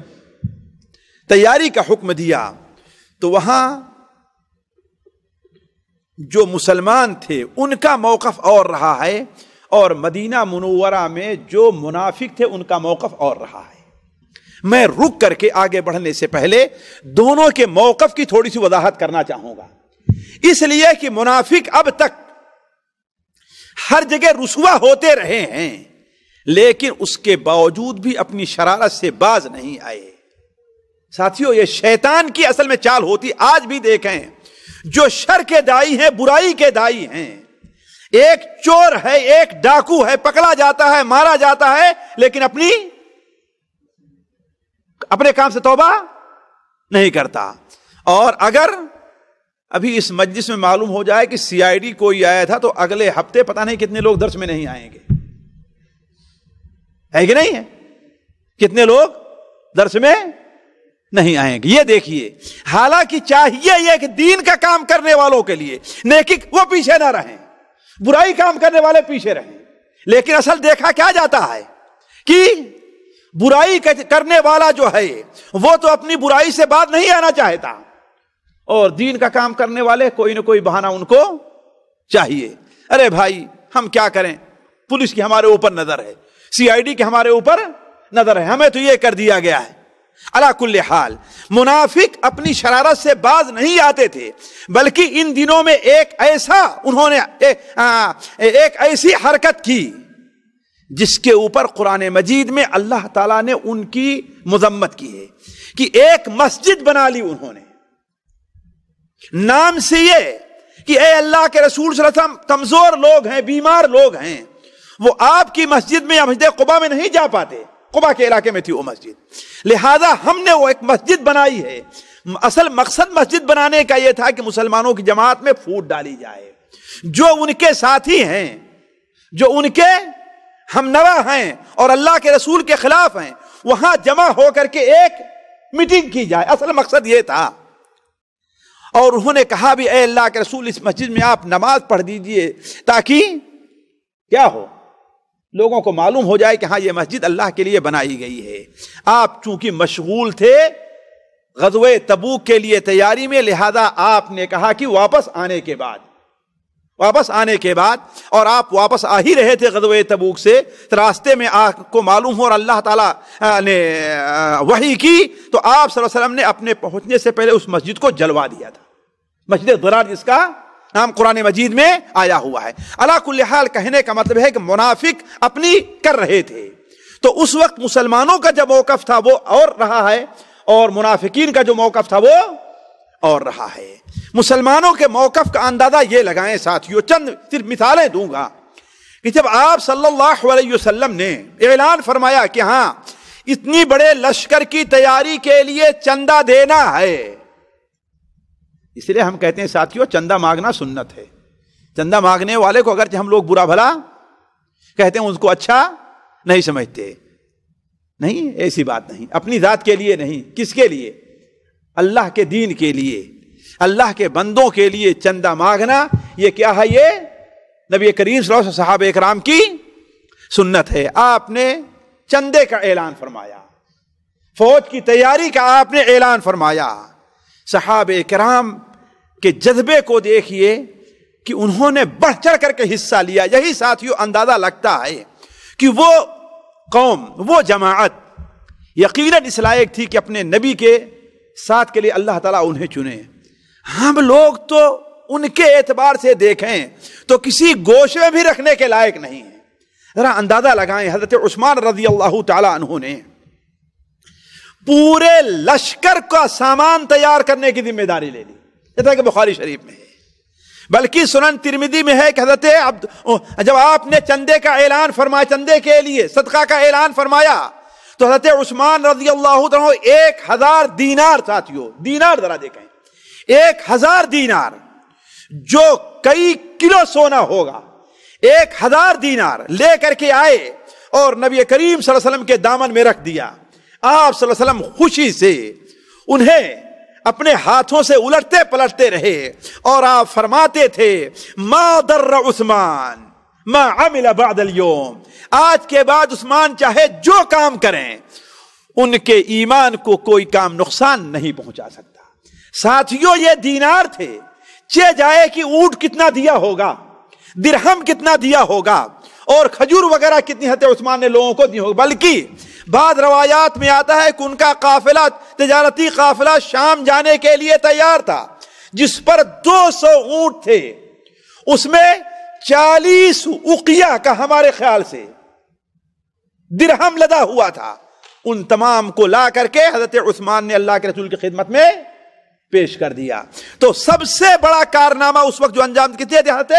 تیاری کا حکم دیا تو وہاں جو مسلمان تھے ان کا موقف اور رہا ہے، اور مدینہ منورہ میں جو منافق تھے ان کا موقف اور رہا ہے۔ میں رک کر کے آگے بڑھنے سے پہلے دونوں کے موقف کی تھوڑی سی وضاحت کرنا چاہوں گا، اس لیے کہ منافق اب تک ہر جگہ رسوا ہوتے رہے ہیں، لیکن اس کے باوجود بھی اپنی شرارت سے باز نہیں آئے۔ ساتھیوں، یہ شیطان کی اصل میں چال ہوتی۔ آج بھی دیکھیں، جو شر کے دائی ہیں، برائی کے دائی ہیں، ایک چور ہے، ایک ڈاکو ہے، پکڑا جاتا ہے، مارا جاتا ہے، لیکن اپنے کام سے توبہ نہیں کرتا۔ اور اگر ابھی اس مجلس میں معلوم ہو جائے کہ CID کوئی آیا تھا تو اگلے ہفتے پتہ نہیں کتنے لوگ درس میں نہیں آئیں گے، ہے کہ نہیں ہے؟ کتنے لوگ درس میں نہیں آئیں گے۔ یہ دیکھیے، حالانکہ چاہیے یہ کہ دین کا کام کرنے والوں کے لیے نیکی وہ پیچھے نہ رہیں، برائی کام کرنے والے پیچھے رہیں، لیکن اصل دیکھا کیا جاتا ہے کہ برائی کرنے والا جو ہے وہ تو اپنی برائی سے باز نہیں آنا چاہتا، اور دین کا کام کرنے والے کوئی نہ کوئی بہانہ ان کو چاہیے۔ ارے بھائی ہم کیا کریں، پولیس کی ہمارے اوپر نظر ہے، CID کی ہمارے اوپر نظر ہے، ہمیں تو یہ کر دیا گیا ہے۔ علا کل حال منافق اپنی شرارت سے باز نہیں آتے تھے، بلکہ ان دنوں میں انہوں نے ایک ایسی حرکت کی جس کے اوپر قرآن مجید میں اللہ تعالیٰ نے ان کی مذمت کی ہے کہ ایک مسجد بنا لی انہوں نے، نام سے یہ کہ اے اللہ کے رسول صلی اللہ علیہ وسلم کمزور لوگ ہیں، بیمار لوگ ہیں، وہ آپ کی مسجد میں یا مسجد قباء میں نہیں جا پاتے، قباء کے علاقے میں تھی وہ مسجد، لہذا ہم نے وہ ایک مسجد بنائی ہے۔ اصل مقصد مسجد بنانے کا یہ تھا کہ مسلمانوں کی جماعت میں پھوٹ ڈالی جائے، جو ان کے ساتھی ہیں، جو ان کے ہم نوا ہیں اور اللہ کے رسول کے خلاف ہیں، وہاں جمع ہو کر کے ایک میٹنگ کی جائے، اصل مقصد یہ تھا۔ اور انہوں نے کہا بھی اے اللہ کے رسول اس مسجد میں آپ نماز پڑھ دیجئے تاکہ کیا ہو، لوگوں کو معلوم ہو جائے کہ ہاں یہ مسجد اللہ کے لیے بنائی گئی ہے۔ آپ چونکہ مشغول تھے غزوہ تبوک کے لیے تیاری میں، لہذا آپ نے کہا کہ واپس آنے کے بعد اور آپ واپس آ ہی رہے تھے غزوہ تبوک سے، راستے میں آپ کو معلوم ہو اور اللہ تعالیٰ نے وحی کی تو آپ صلی اللہ علیہ وسلم نے اپنے پہنچنے سے پہلے اس مسجد کو جلوا دیا تھا، مسجد ضرار جس کا نام قرآن مجید میں آیا ہوا ہے۔ علا کل حال کہنے کا مطلب ہے کہ منافق اپنی کر رہے تھے، تو اس وقت مسلمانوں کا جو موقف تھا وہ اور رہا ہے، اور منافقین کا جو موقف تھا وہ اور رہا ہے۔ مسلمانوں کے موقف کا اندازہ یہ لگائیں ساتھیوں، چند صرف مثالیں دوں گا کہ جب آپ صلی اللہ علیہ وسلم نے اعلان فرمایا کہ ہاں اتنی بڑے لشکر کی تیاری کے لیے چندہ دینا ہے، اس لیے ہم کہتے ہیں ساتھیوں چندہ مانگنا سنت ہے۔ چندہ مانگنے والے کو اگرچہ ہم لوگ برا بھلا کہتے ہیں اس کو اچھا نہیں سمجھتے، نہیں، ایسی بات نہیں، اپنی ذات کے لیے نہیں، کس کے لیے؟ اللہ کے دین کے لیے، اللہ کے بندوں کے لیے چندہ مانگنا یہ کیا ہے؟ یہ نبی کریم صلی اللہ علیہ وسلم صحابہ اکرام کی سنت ہے۔ آپ نے چندے کا اعلان فرمایا، فوج کی تیاری کا آپ نے اعلان فرمایا، صحابہ اکرام کے جذبے کو دیکھیے کہ انہوں نے بڑھ چڑھ کر کے حصہ لیا۔ یہی ساتھیوں اندازہ لگتا ہے کہ وہ قوم، وہ جماعت یقیناً اس لائق تھی کہ اپنے نبی کے ساتھ کے لیے اللہ تعالیٰ انہیں چنے۔ ہم لوگ تو ان کے اعتبار سے دیکھیں تو کسی گوشے میں بھی رکھنے کے لائق نہیں ہیں۔ ذرا اندازہ لگائیں، حضرت عثمان رضی اللہ تعالیٰ عنہ نے پورے لشکر کا سامان تیار کرنے کی ذمہ داری لے لی، جیسا کہ بخاری شریف میں ہے، بلکہ سنن ترمذی میں ہے کہ حضرت جب آپ نے چندے کا اعلان فرمایا، چندے کے لیے صدقہ کا اعلان فرمایا، تو حضرت عثمان رضی اللہ عنہ 1000 دینار، ساتھیوں دینار ذرا دیکھیں، 1000 دینار جو کئی کلو سونا ہوگا، 1000 دینار لے کر کے آئے اور نبی کریم صلی اللہ علیہ وسلم کے دامن میں رکھ دیا۔ آپ صلی اللہ علیہ وسلم خوشی سے انہیں اپنے ہاتھوں سے الٹتے پلٹتے رہے اور آپ فرماتے تھے ما ضر عثمان ما عمل بعد اليوم، آج کے بعد عثمان چاہے جو کام کریں ان کے ایمان کو کوئی کام نقصان نہیں پہنچا سکتا۔ ساتھیوں یہ دینار تھے، چہ جائے کہ اونٹ کتنا دیا ہوگا، درہم کتنا دیا ہوگا اور کھجور وغیرہ کتنی حضرت عثمان نے لوگوں کو دی ہوگی، بلکہ بعض روایات میں آتا ہے کہ ان کا قافلہ، تجارتی قافلہ شام جانے کے لیے تیار تھا، جس پر 200 اونٹ تھے، اس میں 40 اقیہ کا ہمارے خیال سے درہم لدا ہوا تھا، ان تمام کو لا کر کے حضرت عثمان نے اللہ کے رسول کی خدمت میں پیش کر دیا۔ تو سب سے بڑا کارنامہ اس وقت جو انجام کیے تھے حضرت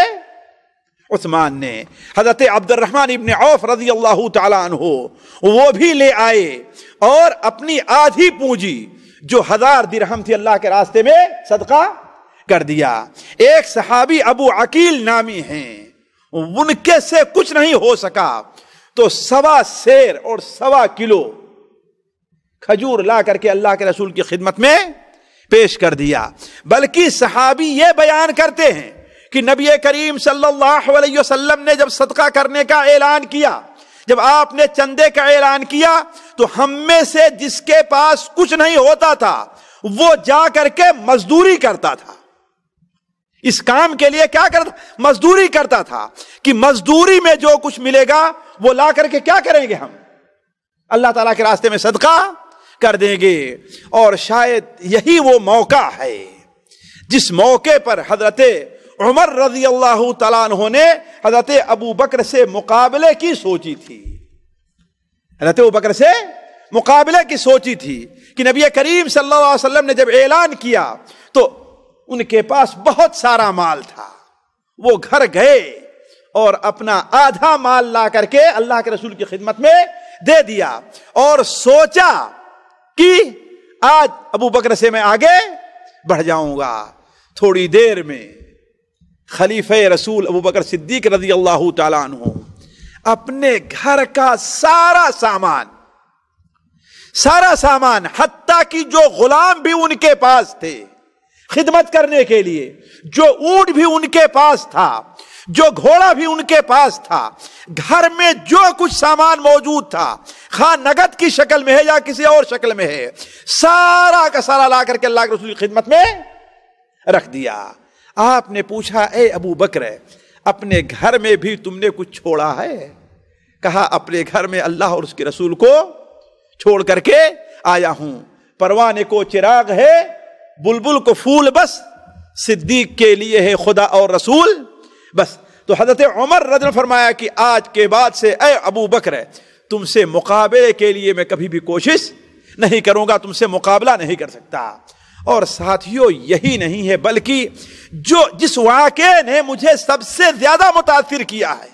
عثمان نے۔ حضرت عبد الرحمن ابن عوف رضی اللہ تعالی عنہ وہ بھی لے آئے اور اپنی آدھی پونجی جو 1000 درہم تھی اللہ کے راستے میں صدقہ کر دیا۔ ایک صحابی ابو عقیل نامی ہیں، ان کے سے کچھ نہیں ہو سکا تو 1.25 سیر اور 1.25 کلو کھجور لا کر کے اللہ کے رسول کی خدمت میں پیش کر دیا۔ بلکہ صحابی یہ بیان کرتے ہیں کہ نبی کریم صلی اللہ علیہ وسلم نے جب صدقہ کرنے کا اعلان کیا، جب آپ نے چندے کا اعلان کیا تو ہم میں سے جس کے پاس کچھ نہیں ہوتا تھا وہ جا کر کے مزدوری کرتا تھا، اس کام کے لیے کیا کرتا؟ مزدوری کرتا تھا کہ مزدوری میں جو کچھ ملے گا وہ لا کر کے کیا کریں گے؟ ہم اللہ تعالیٰ کے راستے میں صدقہ کر دیں گے. اور شاید یہی وہ موقع ہے جس موقع پر حضرت عمر رضی اللہ تعالیٰ عنہ نے حضرت ابو بکر سے مقابلے کی سوچی تھی. حضرت ابو بکر سے مقابلے کی سوچی تھی کہ نبی کریم صلی اللہ علیہ وسلم نے جب اعلان کیا تو ان کے پاس بہت سارا مال تھا. وہ گھر گئے اور اپنا آدھا مال لا کر کے اللہ کے رسول کی خدمت میں دے دیا اور سوچا کہ آج ابو بکر سے میں آگے بڑھ جاؤں گا. تھوڑی دیر میں خلیفہ رسول ابو بکر صدیق رضی اللہ تعالیٰ عنہ اپنے گھر کا سارا سامان حتیٰ کہ جو غلام بھی ان کے پاس تھے خدمت کرنے کے لیے، جو اونٹ بھی ان کے پاس تھا، جو گھوڑا بھی ان کے پاس تھا، گھر میں جو کچھ سامان موجود تھا، خواہ نگد کی شکل میں ہے یا کسی اور شکل میں ہے، سارا کا سارا لا کر کے اللہ کے رسول کی خدمت میں رکھ دیا. آپ نے پوچھا اے ابو بکر اپنے گھر میں بھی تم نے کچھ چھوڑا ہے؟ کہا اپنے گھر میں اللہ اور اس کے رسول کو چھوڑ کر کے آیا ہوں. پروانے کو چراغ ہے، بلبل کو پھول بس، صدیق کے لیے ہے خدا اور رسول بس. تو حضرت عمر رضی اللہ عنہ فرمایا کہ آج کے بعد سے اے ابو بکر تم سے مقابلے کے لیے میں کبھی بھی کوشش نہیں کروں گا، تم سے مقابلہ نہیں کر سکتا. اور ساتھیوں یہی نہیں ہے بلکہ جس واقعے نے مجھے سب سے زیادہ متاثر کیا ہے،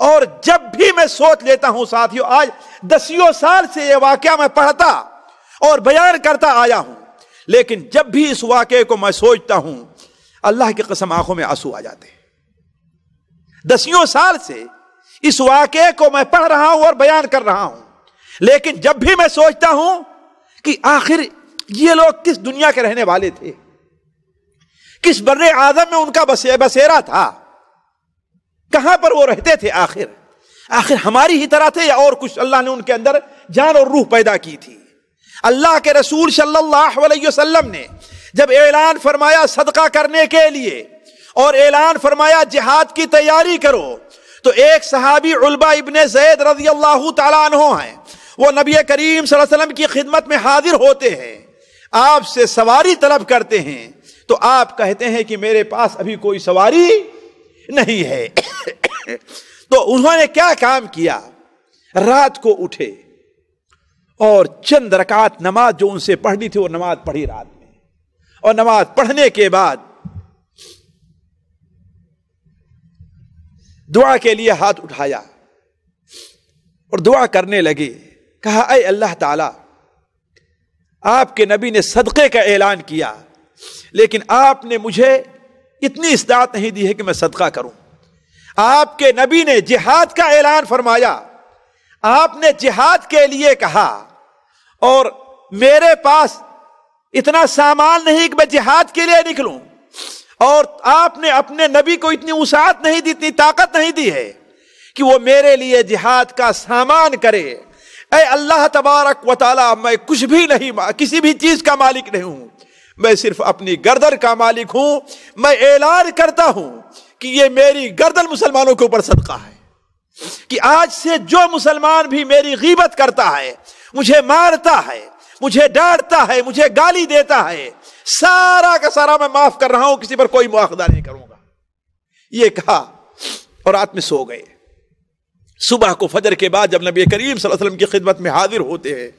اور جب بھی میں سوچ لیتا ہوں ساتھیوں، آج 10 سال سے یہ واقعہ میں پڑھتا اور بیان کرتا آیا ہوں، لیکن جب بھی اس واقعے کو میں سوچتا ہوں اللہ کی قسم آنکھوں میں آنسو آ جاتے ہیں. 10 سال سے اس واقعے کو میں پڑھ رہا ہوں اور بیان کر رہا ہوں، لیکن جب بھی میں سوچتا ہوں کہ آخر یہ لوگ کس دنیا کے رہنے والے تھے، کس بر اعظم میں ان کا بسیرا تھا، کہاں پر وہ رہتے تھے، آخر ہماری ہی طرح تھے یا اور کچھ اللہ نے ان کے اندر جان اور روح پیدا کی تھی. اللہ کے رسول صلی اللہ علیہ وسلم نے جب اعلان فرمایا صدقہ کرنے کے لیے اور اعلان فرمایا جہاد کی تیاری کرو، تو ایک صحابی علبہ ابن زید رضی اللہ تعالیٰ عنہ ہیں، وہ نبی کریم صلی اللہ علیہ وسلم کی خدمت میں حاضر ہوتے ہیں، آپ سے سواری طلب کرتے ہیں، تو آپ کہتے ہیں کہ میرے پاس ابھی کوئی سواری نہیں ہے. تو انہوں نے کیا کام کیا، رات کو اٹھے اور چند رکعت نماز جو ان سے پڑھنی تھی وہ نماز پڑھی رات میں، اور نماز پڑھنے کے بعد دعا کے لیے ہاتھ اٹھایا اور دعا کرنے لگے. کہا اے اللہ تعالی، آپ کے نبی نے صدقے کا اعلان کیا لیکن آپ نے مجھے اتنی استطاعت نہیں دی ہے کہ میں صدقہ کروں. آپ کے نبی نے جہاد کا اعلان فرمایا، آپ نے جہاد کے لیے کہا، اور میرے پاس اتنا سامان نہیں کہ میں جہاد کے لیے نکلوں، اور آپ نے اپنے نبی کو اتنی وسعت نہیں دی، اتنی طاقت نہیں دی ہے کہ وہ میرے لیے جہاد کا سامان کرے. اے اللہ تبارک و تعالی، میں کچھ بھی نہیں، کسی بھی چیز کا مالک نہیں ہوں، میں صرف اپنی گردن کا مالک ہوں. میں اعلان کرتا ہوں کہ یہ میری گردن مسلمانوں کے اوپر صدقہ ہے، کہ آج سے جو مسلمان بھی میری غیبت کرتا ہے، مجھے مارتا ہے، مجھے ڈانٹتا ہے، مجھے گالی دیتا ہے، سارا کا سارا میں معاف کر رہا ہوں، کسی پر کوئی مواخذہ نہیں کروں گا. یہ کہا اور رات میں سو گئے. صبح کو فجر کے بعد جب نبی کریم صلی اللہ علیہ وسلم کی خدمت میں حاضر ہوتے ہیں،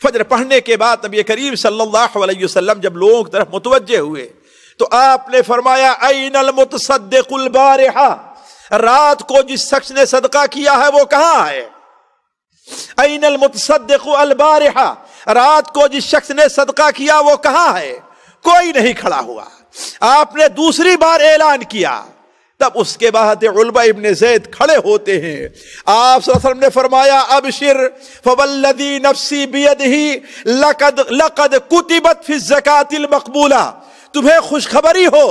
فجر پڑھنے کے بعد نبی کریم صلی اللہ علیہ وسلم جب لوگوں کی طرف متوجہ ہوئے تو آپ نے فرمایا این المتصدق البارحہ، رات کو جس شخص نے صدقہ کیا ہے وہ کہاں ہے؟ این المتصدق البارحہ، رات کو جس شخص نے صدقہ کیا وہ کہاں ہے؟ کوئی نہیں کھڑا ہوا. آپ نے دوسری بار اعلان کیا، تب اس کے بعد علبہ ابن زید کھڑے ہوتے ہیں. آپ صلی اللہ علیہ وسلم نے فرمایا ابشر فوالذی نفسی بیدہ لقد کتبت فی الزکاۃ المقبولہ، تمہیں خوشخبری ہو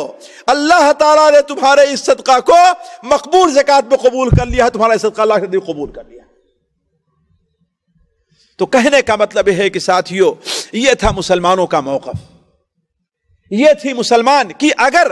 اللہ تعالیٰ نے تمہارے اس صدقہ کو مقبول زکات میں قبول کر لیا ہے، تمہارا صدقہ اللہ نے قبول کر لیا. تو کہنے کا مطلب ہے کہ ساتھیوں، یہ تھا مسلمانوں کا موقف، یہ تھی مسلمان کی اگر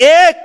1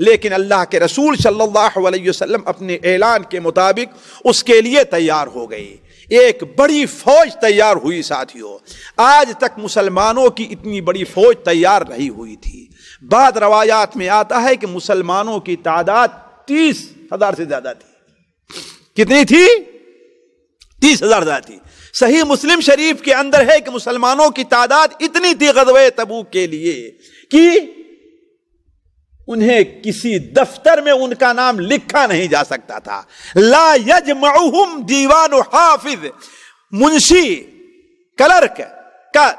لیکن اللہ کے رسول صلی اللہ علیہ وسلم اپنے اعلان کے مطابق اس کے لیے تیار ہو گئے. ایک بڑی فوج تیار ہوئی ساتھیوں. آج تک مسلمانوں کی اتنی بڑی فوج تیار نہیں ہوئی تھی. بعض روایات میں آتا ہے کہ مسلمانوں کی تعداد 30,000 سے زیادہ تھی. کتنی تھی؟ 30,000 زیادہ تھی. صحیح مسلم شریف کے اندر ہے کہ مسلمانوں کی تعداد اتنی تھی غزوہ تبوک کے لیے کہ انہیں کسی دفتر میں ان کا نام لکھا نہیں جا سکتا تھا. لا یجمعہم دیوان حافظ، منشی کلرک کا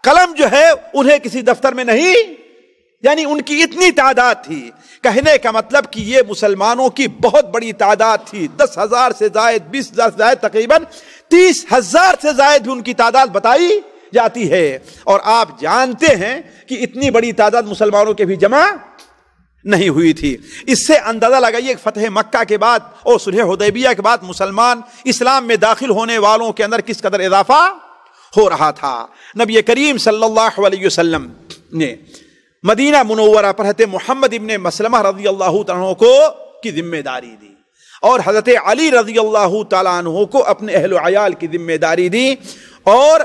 قلم جو ہے انہیں کسی دفتر میں نہیں، یعنی ان کی اتنی تعداد تھی. کہنے کا مطلب کہ یہ مسلمانوں کی بہت بڑی تعداد تھی. 10,000 سے زائد، 20,000 سے زائد، تقریباً 30,000 سے زائد بھی ان کی تعداد بتائی جاتی ہے. اور آپ جانتے ہیں کہ اتنی بڑی تعداد مسلمانوں کے بھی جمع نہیں ہوئی تھی. اس سے اندازہ لگائیے کہ فتح مکہ کے بعد اور صلح حدیبیہ کے بعد مسلمان اسلام میں داخل ہونے والوں کے اندر کس قدر اضافہ ہو رہا تھا. نبی کریم صلی اللہ علیہ وسلم نے مدینہ منورہ پر حضرت محمد ابن مسلمہ رضی اللہ تعالیٰ عنہ کو کی ذمہ داری دی، اور حضرت علی رضی اللہ تعالیٰ عنہ کو اپنے اہل و عیال کی ذمہ داری دی. اور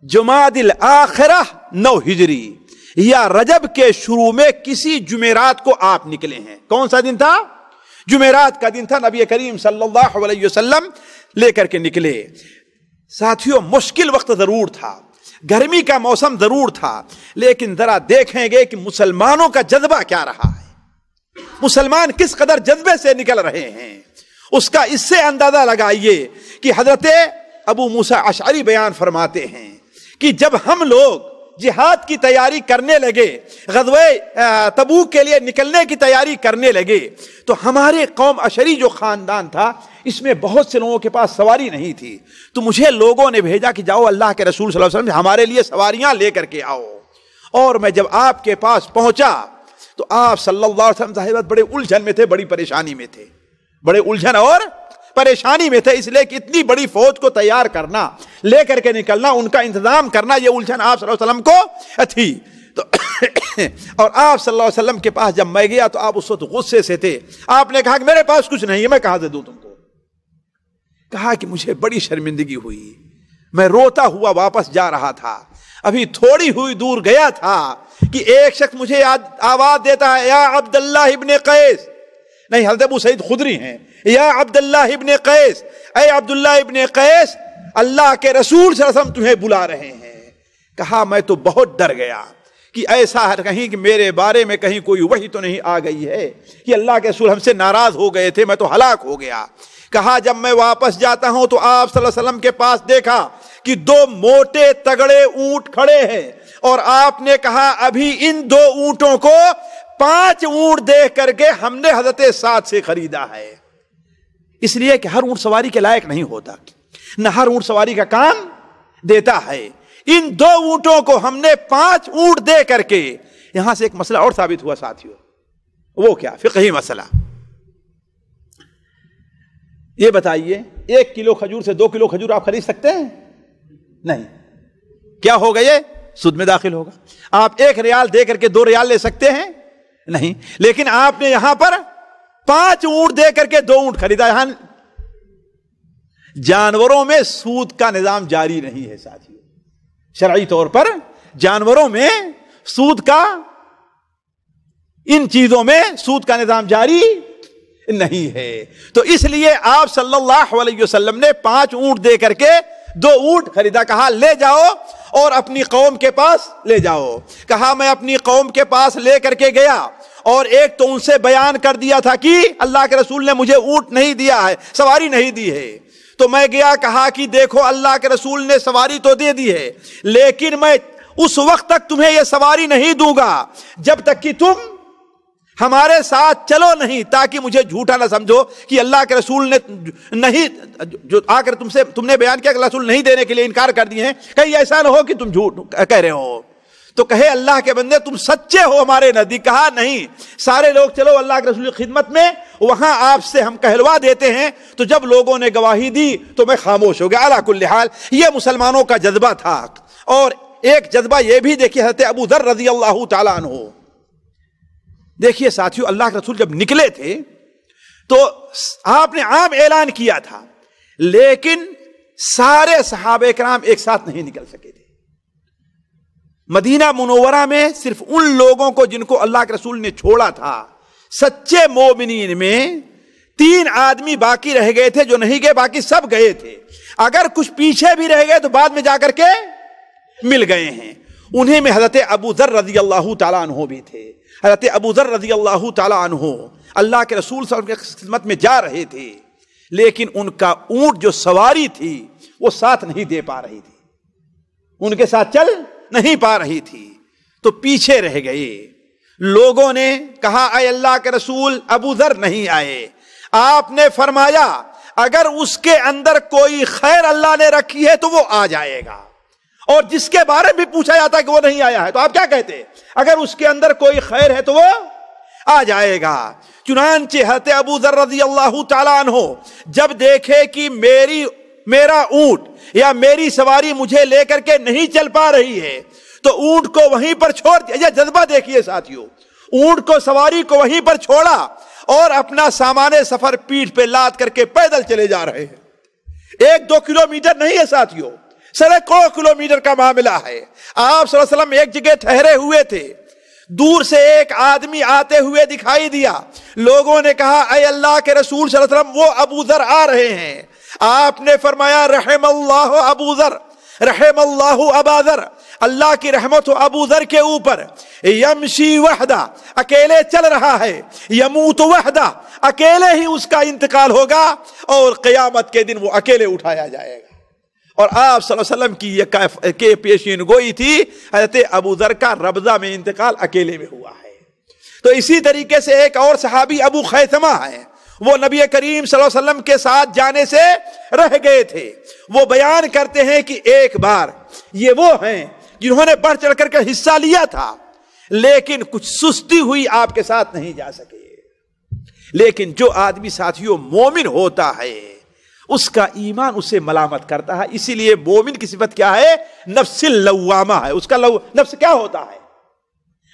جمادی الاخرہ 9 ہجری یا رجب کے شروع میں کسی جمعرات کو آپ نکلے ہیں. کون سا دن تھا؟ جمعرات کا دن تھا. نبی کریم صلی اللہ علیہ وسلم لے کر کے نکلے. ساتھیوں مشکل وقت ضرور تھا، گرمی کا موسم ضرور تھا، لیکن ذرا دیکھیں گے کہ مسلمانوں کا جذبہ کیا رہا ہے، مسلمان کس قدر جذبے سے نکل رہے ہیں. اس کا اس سے اندازہ لگائیے کہ حضرت ابو موسیٰ اشعری بیان فرماتے ہیں کہ جب ہم لوگ جہاد کی تیاری کرنے لگے، غزوہ تبوک کے لیے نکلنے کی تیاری کرنے لگے، تو ہمارے قوم اشعری جو خاندان تھا اس میں بہت سے لوگوں کے پاس سواری نہیں تھی. تو مجھے لوگوں نے بھیجا کہ جاؤ اللہ کے رسول صلی اللہ علیہ وسلم ہمارے لیے سواریاں لے کر کے آؤ. اور میں جب آپ کے پاس پہنچا تو آپ صلی اللہ علیہ وسلم صاحب بڑے الجھن میں تھے، بڑی پریشانی میں تھے، بڑے الجھن اور پریشانی میں تھے. اس لیے کہ اتنی بڑی فوج کو تیار کرنا، لے کر کے نکلنا، ان کا انتظام کرنا، یہ الجھن آپ صلی اللہ علیہ وسلم کو تھی. تو اور آپ صلی اللہ علیہ وسلم کے پاس جب میں گیا تو آپ اس وقت غصے سے تھے. آپ نے کہا کہ میرے پاس کچھ نہیں ہے، میں کہاں سے دوں تم کو. کہا کہ مجھے بڑی شرمندگی ہوئی، میں روتا ہوا واپس جا رہا تھا. ابھی تھوڑی ہوئی دور گیا تھا کہ ایک شخص مجھے آواز دیتا ہے، یا عبداللہ ابن قیس. نہیں، حضرت ابو سعید خدری ہیں. یا عبداللہ ابن قیس، اے عبداللہ ابن قیس، اللہ کے رسول صلی اللہ علیہ وسلم تمہیں بلا رہے ہیں. کہا میں تو بہت ڈر گیا کہ ایسا کہیں کہ میرے بارے میں کہیں کوئی وحی تو نہیں آ گئی ہے کہ اللہ کے رسول ہم سے ناراض ہو گئے تھے، میں تو ہلاک ہو گیا. کہا جب میں واپس جاتا ہوں تو آپ صلی اللہ علیہ وسلم کے پاس دیکھا کہ 2 موٹے تگڑے اونٹ کھڑے ہیں، اور آپ نے کہا ابھی ان 2 اونٹوں کو 5 اونٹ دیکھ کر کے ہم نے حضرت سعد سے خریدا ہے. اس لیے کہ ہر اونٹ سواری کے لائق نہیں ہوتا، نہ ہر اونٹ سواری کا کام دیتا ہے. ان 2 اونٹوں کو ہم نے 5 اونٹ دے کر کے، یہاں سے ایک مسئلہ اور ثابت ہوا ساتھیوں. وہ کیا؟ فقہی مسئلہ. یہ بتائیے 1 کلو کھجور سے 2 کلو کھجور آپ خرید سکتے ہیں؟ نہیں. کیا ہوگا؟ یہ سود میں داخل ہوگا. آپ 1 ریال دے کر کے 2 ریال لے سکتے ہیں؟ نہیں. لیکن آپ نے یہاں پر 5 اونٹ دے کر کے 2 اونٹ خریدا. یہاں جانوروں میں سود کا نظام جاری نہیں ہے ساتھیوں. شرعی طور پر جانوروں میں سود کا، ان چیزوں میں سود کا نظام جاری نہیں ہے. تو اس لیے آپ صلی اللہ علیہ وسلم نے 5 اونٹ دے کر کے 2 اونٹ خریدا. کہا لے جاؤ اور اپنی قوم کے پاس لے جاؤ. کہا میں اپنی قوم کے پاس لے کر کے گیا، اور ایک تو ان سے بیان کر دیا تھا کہ اللہ کے رسول نے مجھے اونٹ نہیں دیا ہے، سواری نہیں دی ہے. تو میں گیا، کہا کہ دیکھو اللہ کے رسول نے سواری تو دے دی ہے، لیکن میں اس وقت تک تمہیں یہ سواری نہیں دوں گا جب تک کہ تم ہمارے ساتھ چلو نہیں، تاکہ مجھے جھوٹا نہ سمجھو کہ اللہ کے رسول نے نہیں، جو آ کر تم نے بیان کیا کہ اللہ رسول نہیں دینے کے لیے انکار کر دیے ہیں، کہیں ایسا نہ ہو کہ تم جھوٹ کہہ رہے ہو. تو کہے اللہ کے بندے تم سچے ہو ہمارے نزدیک. کہا نہیں، سارے لوگ چلو اللہ کے رسول کی خدمت میں، وہاں آپ سے ہم کہلوا دیتے ہیں. تو جب لوگوں نے گواہی دی تو میں خاموش ہو گیا. علی کل حال یہ مسلمانوں کا جذبہ تھا. اور ایک جذبہ یہ بھی دیکھیے، حضرت ابو ذر رضی اللہ تعالیٰ عنہ دیکھیے ساتھیو، اللہ کے رسول جب نکلے تھے تو آپ نے عام اعلان کیا تھا، لیکن سارے صحابہ کرام ایک ساتھ نہیں نکل سکے تھے۔ مدینہ منورہ میں صرف ان لوگوں کو جن کو اللہ کے رسول نے چھوڑا تھا، سچے مومنین میں 3 آدمی باقی رہ گئے تھے جو نہیں گئے، باقی سب گئے تھے۔ اگر کچھ پیچھے بھی رہ گئے تو بعد میں جا کر کے مل گئے ہیں۔ انہیں میں حضرت ابو ذر رضی اللہ تعالیٰ عنہ بھی تھے۔ حضرت ابو ذر رضی اللہ تعالیٰ عنہ اللہ کے رسول صلی اللہ علیہ وسلم کی خدمت میں جا رہے تھے، لیکن ان کا اونٹ جو سواری تھی وہ ساتھ نہیں دے پا رہی تھی، ان کے ساتھ چل نہیں پا رہی تھی، تو پیچھے رہ گئے۔ لوگوں نے کہا اے اللہ کے رسول ابو ذر نہیں آئے۔ آپ نے فرمایا اگر اس کے اندر کوئی خیر اللہ نے رکھی ہے تو وہ آ جائے گا، اور جس کے بارے میں پوچھا جاتا ہے کہ وہ نہیں آیا ہے تو آپ کیا کہتے؟ اگر اس کے اندر کوئی خیر ہے تو وہ آ جائے گا۔ چنانچہ حضرت ابو ذر رضی اللہ تعالیٰ عنہ جب دیکھے کہ میرا اونٹ یا میری سواری مجھے لے کر کے نہیں چل پا رہی ہے تو اونٹ کو وہیں پر چھوڑ دیا۔ یہ جذبہ دیکھیے ساتھیو، اونٹ کو سواری کو وہیں پر چھوڑا اور اپنا سامان سفر پیٹھ پہ لاد کر کے پیدل چلے جا رہے ہیں۔ 1-2 کلومیٹر نہیں ہے ساتھیو، سینکڑوں کلومیٹر کا معاملہ ہے۔ آپ صلی اللہ علیہ وسلم ایک جگہ ٹھہرے ہوئے تھے، دور سے ایک آدمی آتے ہوئے دکھائی دیا۔ لوگوں نے کہا اے اللہ کے رسول صلی اللہ علیہ وسلم وہ ابو ذر آ رہے ہیں۔ آپ نے فرمایا رحم اللہ ابو ذر، رحم اللہ ابا ذر، اللہ کی رحمت ہو ابو ذر کے اوپر۔ یمشی وحدہ، اکیلے چل رہا ہے، یموت وحدہ، اکیلے ہی اس کا انتقال ہوگا، اور قیامت کے دن وہ اکیلے اٹھایا جائے گا۔ اور آپ صلی اللہ علیہ وسلم کی یہ پیشین گوئی تھی، حضرت ابو ذر کا ربضہ میں انتقال اکیلے میں ہوا ہے۔ تو اسی طریقے سے ایک اور صحابی ابو خیثمہ ہیں، وہ نبی کریم صلی اللہ علیہ وسلم کے ساتھ جانے سے رہ گئے تھے۔ وہ بیان کرتے ہیں کہ ایک بار یہ وہ ہیں جنہوں نے بڑھ چڑھ کر کے حصہ لیا تھا، لیکن کچھ سستی ہوئی آپ کے ساتھ نہیں جا سکے۔ لیکن جو آدمی ساتھیوں مومن ہوتا ہے اس کا ایمان اسے ملامت کرتا ہے، اسی لیے مومن کی صفت کیا ہے؟ نفس اللوامہ ہے۔ اس کا نفس کیا ہوتا ہے؟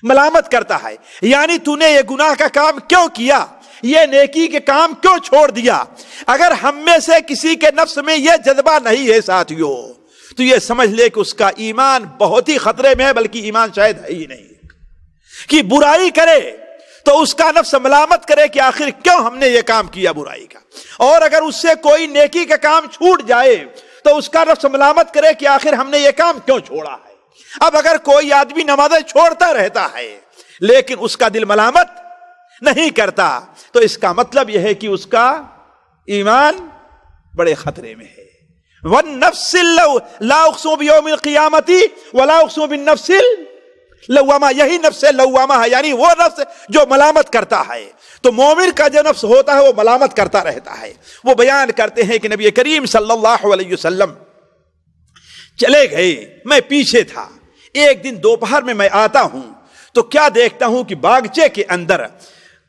ملامت کرتا ہے، یعنی تو نے یہ گناہ کا کام کیوں کیا، یہ نیکی کے کام کیوں چھوڑ دیا۔ اگر ہم میں سے کسی کے نفس میں یہ جذبہ نہیں ہے ساتھیوں تو یہ سمجھ لے کہ اس کا ایمان بہت ہی خطرے میں ہے، بلکہ ایمان شاید ہے ہی نہیں۔ کہ برائی کرے تو اس کا نفس ملامت کرے کہ آخر کیوں ہم نے یہ کام کیا برائی کا، اور اگر اس سے کوئی نیکی کا کام چھوٹ جائے تو اس کا نفس ملامت کرے کہ آخر ہم نے یہ کام کیوں چھوڑا ہے۔ اب اگر کوئی آدمی نمازیں چھوڑتا رہتا ہے لیکن اس کا دل ملامت نہیں کرتا تو اس کا مطلب یہ ہے کہ اس کا ایمان بڑے خطرے میں ہے۔ وَالنَّفْسِ لَا اقسم بِيَوْمِ الْقِيَامَةِ وَلَا اقسم بِالنَّفْسِ لوامہ، یہی نفس لوامہ ہے، یعنی وہ نفس جو ملامت کرتا ہے۔ تو مومن کا جو نفس ہوتا ہے وہ ملامت کرتا رہتا ہے۔ وہ بیان کرتے ہیں کہ نبی کریم صلی اللہ علیہ وسلم چلے گئے، میں پیچھے تھا۔ ایک دن دوپہر میں آتا ہوں تو کیا دیکھتا ہوں کہ باغچے کے اندر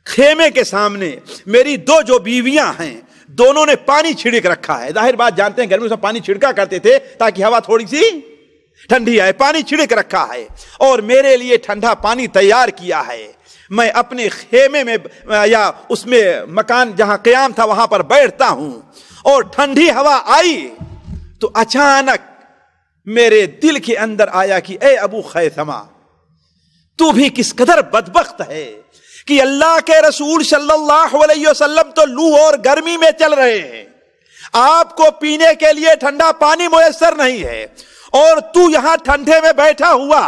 خیمے کے سامنے میری 2 جو بیویاں ہیں دونوں نے پانی چھڑک رکھا ہے۔ ظاہر بات جانتے ہیں گرمی میں پانی چھڑکا کرتے تھے تاکہ ہوا تھوڑی سی ٹھنڈی آئے، پانی چھڑک رکھا ہے اور میرے لیے ٹھنڈا پانی تیار کیا ہے۔ میں اپنے خیمے میں یا اس میں مکان جہاں قیام تھا وہاں پر بیٹھتا ہوں اور ٹھنڈی ہوا آئی تو اچانک میرے دل کے اندر آیا کہ اے ابو خیثمہ تو بھی کس قدر بدبخت ہے کہ اللہ کے رسول صلی اللہ علیہ وسلم تو لو اور گرمی میں چل رہے ہیں، آپ کو پینے کے لیے ٹھنڈا پانی میسر نہیں ہے، اور تو یہاں ٹھنڈے میں بیٹھا ہوا،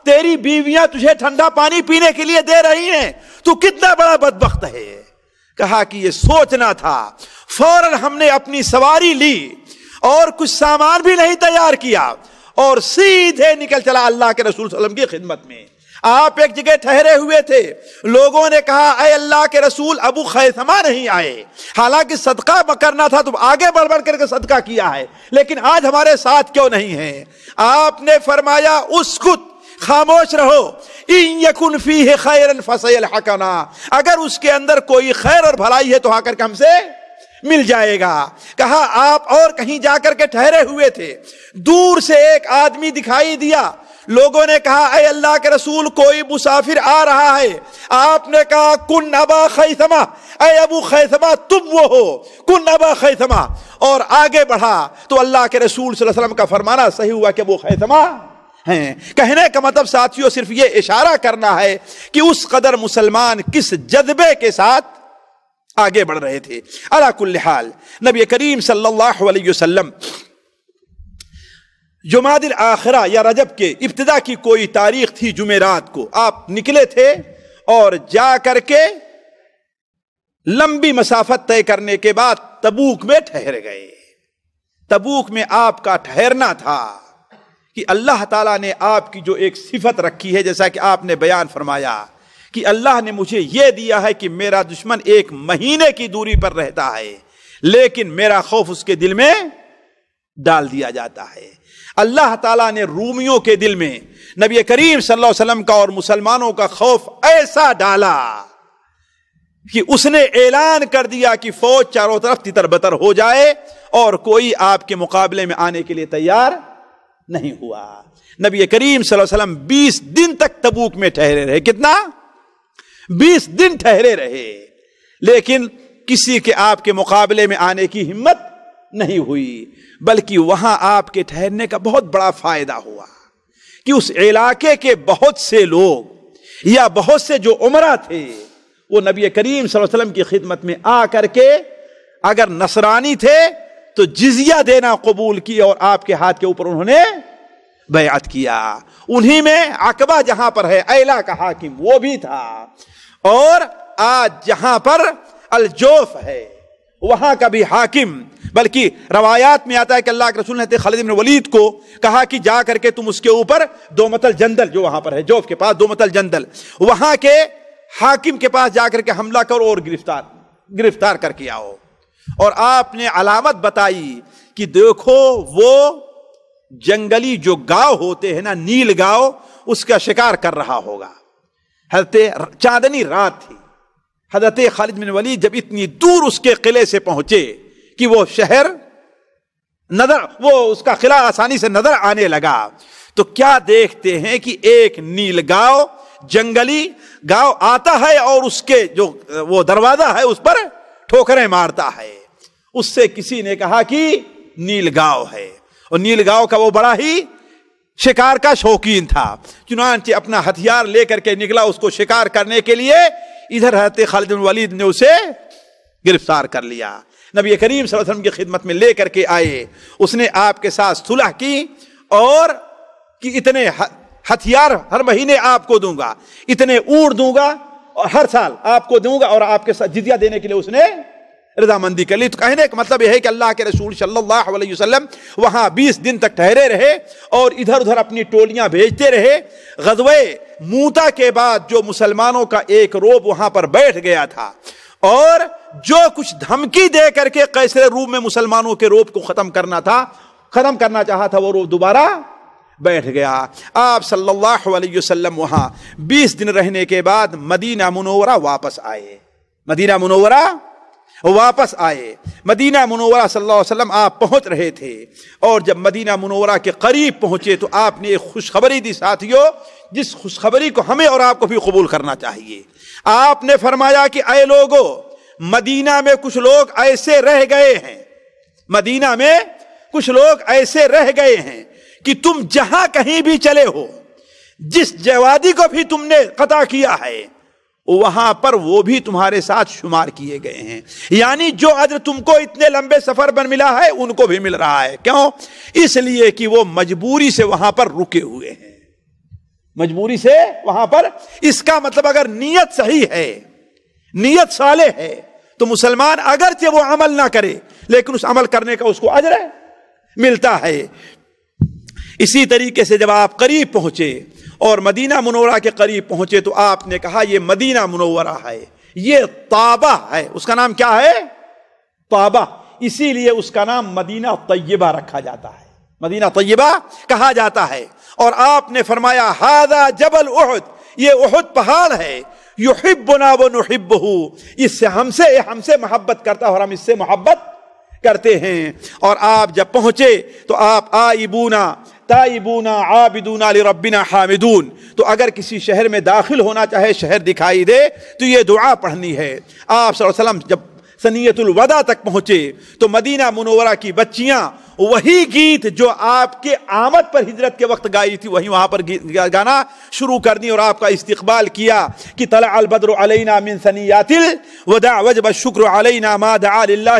تیری بیویاں تجھے ٹھنڈا پانی پینے کے لیے دے رہی ہیں، تو کتنا بڑا بدبخت ہے۔ کہا کہ یہ سوچنا تھا۔ فوراً ہم نے اپنی سواری لی اور کچھ سامان بھی نہیں تیار کیا اور سیدھے نکل چلا اللہ کے رسول صلی اللہ علیہ وسلم کی خدمت میں۔ آپ ایک جگہ ٹھہرے ہوئے تھے، لوگوں نے کہا اے اللہ کے رسول ابو خیثمہ نہیں آئے، حالانکہ صدقہ کرنا تھا تو آگے بڑھ بڑھ کر کے صدقہ کیا ہے، لیکن آج ہمارے ساتھ کیوں نہیں ہیں؟ آپ نے فرمایا اسکت، خاموش رہو، ان یکن فیہ خیرا فسیلحقنا، اگر اس کے اندر کوئی خیر اور بھلائی ہے تو آ کر کے ہم سے مل جائے گا۔ کہا آپ اور کہیں جا کر کے ٹھہرے ہوئے تھے، دور سے ایک آدمی دکھائی دیا، لوگوں نے کہا اے اللہ کے رسول کوئی مسافر آ رہا ہے، آپ نے کہا کن ابا خیثمہ، اے ابو خیثمہ تم وہ ہو، کن ابا خیثمہ، اور آگے بڑھا تو اللہ کے رسول صلی اللہ علیہ وسلم کا فرمانا صحیح ہوا کہ ابو خیثمہ ہیں۔ کہنے کا مطلب ساتھیوں صرف یہ اشارہ کرنا ہے کہ اس قدر مسلمان کس جذبے کے ساتھ آگے بڑھ رہے تھے۔ علی کل حال نبی کریم صلی اللہ علیہ وسلم جمادی الاخرہ یا رجب کے ابتدا کی کوئی تاریخ تھی، جمعرات کو آپ نکلے تھے اور جا کر کے لمبی مسافت طے کرنے کے بعد تبوک میں ٹھہر گئے۔ تبوک میں آپ کا ٹھہرنا تھا کہ اللہ تعالیٰ نے آپ کی جو ایک صفت رکھی ہے، جیسا کہ آپ نے بیان فرمایا کہ اللہ نے مجھے یہ دیا ہے کہ میرا دشمن 1 مہینے کی دوری پر رہتا ہے لیکن میرا خوف اس کے دل میں ڈال دیا جاتا ہے۔ اللہ تعالیٰ نے رومیوں کے دل میں نبی کریم صلی اللہ علیہ وسلم کا اور مسلمانوں کا خوف ایسا ڈالا کہ اس نے اعلان کر دیا کہ فوج چاروں طرف تتر بتر ہو جائے اور کوئی آپ کے مقابلے میں آنے کے لیے تیار نہیں ہوا۔ نبی کریم صلی اللہ علیہ وسلم 20 دن تک تبوک میں ٹھہرے رہے۔ کتنا؟ 20 دن ٹھہرے رہے، لیکن کسی کے آپ کے مقابلے میں آنے کی ہمت نہیں ہوئی، بلکہ وہاں آپ کے ٹھہرنے کا بہت بڑا فائدہ ہوا کہ اس علاقے کے بہت سے لوگ یا بہت سے جو عمرہ تھے وہ نبی کریم صلی اللہ علیہ وسلم کی خدمت میں آ کر کے اگر نصرانی تھے تو جزیہ دینا قبول کیا اور آپ کے ہاتھ کے اوپر انہوں نے بیعت کیا۔ انہی میں عقبہ جہاں پر ہے ایلا کا حاکم وہ بھی تھا، اور آج جہاں پر الجوف ہے وہاں کا بھی حاکم، بلکہ روایات میں آتا ہے کہ اللہ کے رسول نے خالد بن ولید کو کہا کہ جا کر کے تم اس کے اوپر دومتل جندل جو وہاں پر ہے جوف کے پاس دومتل جندل، وہاں کے حاکم کے پاس جا کر کے حملہ کرو اور گرفتار کر کے آؤ۔ اور آپ نے علامت بتائی کہ دیکھو وہ جنگلی جو گاؤ ہوتے ہیں نا، نیل گاؤ، اس کا شکار کر رہا ہوگا۔ حضرت چاندنی رات تھی، حضرت خالد بن ولید جب اتنی دور اس کے قلعے سے پہنچے کہ وہ شہر وہ اس کا قلعہ آسانی سے نظر آنے لگا، تو کیا دیکھتے ہیں کہ ایک نیل گاؤ جنگلی گاؤ آتا ہے اور اس کے جو وہ دروازہ ہے اس پر ٹھوکریں مارتا ہے۔ اس سے کسی نے کہا کہ نیل گاؤ ہے، اور نیل گاؤ کا وہ بڑا ہی شکار کا شوقین تھا، چنانچہ اپنا ہتھیار لے کر کے نکلا اس کو شکار کرنے کے لیے۔ ادھر حضرت خالد بن ولید نے اسے گرفتار کر لیا، نبی کریم صلی اللہ علیہ وسلم کی خدمت میں لے کر کے آئے، اس نے آپ کے ساتھ صلح کی اور کہ اتنے ہتھیار ہر مہینے آپ کو دوں گا، اتنے اونٹ دوں گا اور ہر سال آپ کو دوں گا، اور آپ کے ساتھ جزیہ دینے کے لیے اس نے رضامندی کر لی۔ تو کہنے کا مطلب یہ ہے کہ اللہ کے رسول صلی اللہ علیہ وسلم وہاں 20 دن تک ٹھہرے رہے اور ادھر ادھر اپنی ٹولیاں بھیجتے رہے۔ غزوہ موتا کے بعد جو مسلمانوں کا ایک روب وہاں پر بیٹھ گیا تھا، اور جو کچھ دھمکی دے کر کے قیصر روم میں مسلمانوں کے روب کو ختم کرنا چاہا تھا، وہ روب دوبارہ بیٹھ گیا۔ آپ صلی اللہ علیہ وسلم وہاں 20 دن رہنے کے بعد مدینہ منورہ واپس آئے۔ مدینہ منورہ صلی اللہ علیہ وسلم آپ پہنچ رہے تھے، اور جب مدینہ منورہ کے قریب پہنچے تو آپ نے ایک خوشخبری دی ساتھیوں، جس خوشخبری کو ہمیں اور آپ کو بھی قبول کرنا چاہیے۔ آپ نے فرمایا کہ اے لوگو، مدینہ میں کچھ لوگ ایسے رہ گئے ہیں کہ تم جہاں کہیں بھی چلے ہو، جس جوادی کو بھی تم نے قطع کیا ہے وہاں پر وہ بھی تمہارے ساتھ شمار کیے گئے ہیں، یعنی جو اجر تم کو اتنے لمبے سفر پر ملا ہے ان کو بھی مل رہا ہے۔ کیوں؟ اس لیے کہ وہ مجبوری سے وہاں پر رکے ہوئے ہیں، مجبوری سے وہاں پر۔ اس کا مطلب اگر نیت صحیح ہے، نیت صالح ہے، تو مسلمان اگرچہ وہ عمل نہ کرے لیکن اس عمل کرنے کا اس کو اجر ملتا ہے۔ اسی طریقے سے جب آپ قریب پہنچے اور مدینہ منورہ کے قریب پہنچے تو آپ نے کہا یہ مدینہ منورہ ہے، یہ طابہ ہے۔ اس کا نام کیا ہے؟ طابہ، اسی لیے اس کا نام مدینہ طیبہ رکھا جاتا ہے، مدینہ طیبہ کہا جاتا ہے۔ اور آپ نے فرمایا ھذا جبل احد، یہ احد پہاڑ ہے، یحبنا ونحبہ، اس سے ہم سے محبت کرتا ہے اور ہم اس سے محبت کرتے ہیں۔ اور آپ جب پہنچے تو آپ آئبونا تائبونا عابدونا لربنا حامدون. تو اگر کسی شہر میں داخل ہونا چاہے، شہر دکھائی دے، تو یہ دعا پڑھنی ہے. آپ صلی اللہ علیہ وسلم جب ثنیۃ الوداع تک پہنچے تو مدینہ منورہ کی بچیاں وہی گیت جو آپ کے آمد پر ہجرت کے وقت گائی تھی وہی وہاں پر گانا شروع کر دی اور آپ کا استقبال کیا کہ طلع البدر علینا من ثنیات الوداع وجب الشکر علینا ما دعا للہ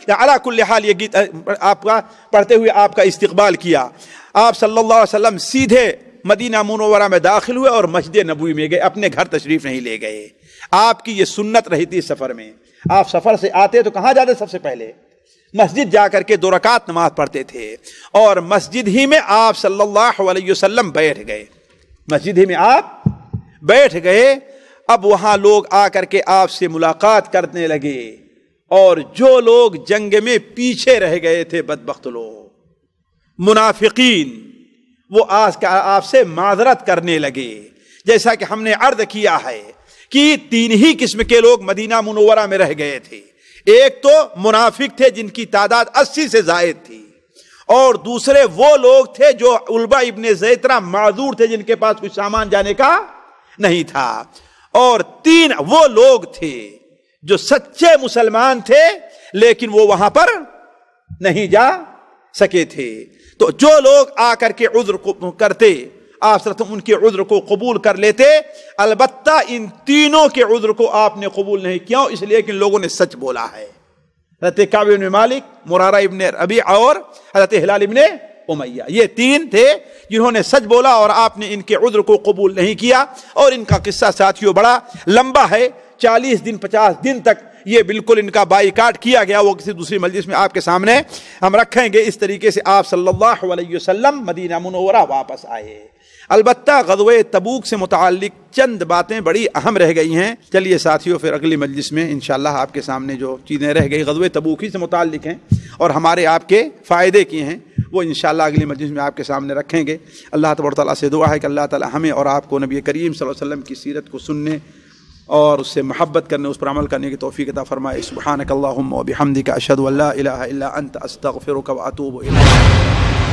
علی کل حال. یہ گیت آپ کا پڑھتے ہوئے آپ کا استقبال کیا. آپ صلی اللہ علیہ وسلم سیدھے مدینہ منورہ میں داخل ہوئے اور مسجد نبوی میں گئے، اپنے گھر تشریف نہیں لے گئے. آپ کی یہ سنت رہی تھی سفر میں. آپ سفر سے آتے تو کہاں جاتے؟ سب سے پہلے مسجد جا کر کے 2 رکعت نماز پڑھتے تھے اور مسجد ہی میں آپ صلی اللہ علیہ وسلم بیٹھ گئے. مسجد ہی میں آپ بیٹھ گئے. اب وہاں لوگ آ کر کے آپ سے ملاقات کرنے لگے اور جو لوگ جنگ میں پیچھے رہ گئے تھے بدبخت لوگ منافقین، وہ آپ سے معذرت کرنے لگے. جیسا کہ ہم نے عرض کیا ہے کہ 3 ہی قسم کے لوگ مدینہ منورہ میں رہ گئے تھے. ایک تو منافق تھے جن کی تعداد 80 سے زائد تھی، اور دوسرے وہ لوگ تھے جو علبہ ابن زیترہ معذور تھے جن کے پاس کچھ سامان جانے کا نہیں تھا، اور 3 وہ لوگ تھے جو سچے مسلمان تھے لیکن وہ وہاں پر نہیں جا سکے تھے. تو جو لوگ آ کر کے عذر کرتے آپ صلی اللہ علیہ وسلم ان کے عذر کو قبول کر لیتے. البتہ ان تینوں کے عذر کو آپ نے قبول نہیں کیا، اس لیے کہ ان لوگوں نے سچ بولا ہے. حضرت کعب بن مالک، مرارہ ابن ربیعہ اور حضرت ہلال ابن امیہ، یہ 3 تھے جنہوں نے سچ بولا اور آپ نے ان کے عذر کو قبول نہیں کیا. اور ان کا قصہ ساتھیوں بڑا لمبا ہے، 40 دن 50 دن تک یہ بالکل ان کا بائیکاٹ کیا گیا. وہ کسی دوسری مجلس میں آپ کے سامنے ہم رکھیں گے. اس طریقے سے آپ صلی اللہ علیہ وسلم مدینہ منورہ واپس آئے. البتہ غزوہ تبوک سے متعلق چند باتیں بڑی اہم رہ گئی ہیں. چلیے ساتھیوں پھر اگلی مجلس میں انشاءاللہ آپ کے سامنے جو چیزیں رہ گئی غزوہ تبوک ہی سے متعلق ہیں اور ہمارے آپ کے فائدے کی ہیں، وہ انشاءاللہ اگلی مجلس میں آپ کے سامنے رکھیں گے. اللہ تبارک و تعالیٰ سے دعا ہے کہ اللہ تعالیٰ ہمیں اور آپ کو نبی کریم صلی اللہ علیہ وسلم کی سیرت کو سننے اور اس سے محبت کرنے، اس پر عمل کرنے کی توفیق عطا فرمائے. سبحانک اللہم و بحمدک اشہد ان لا الہ الا انت استغفرک و اتوب الیک.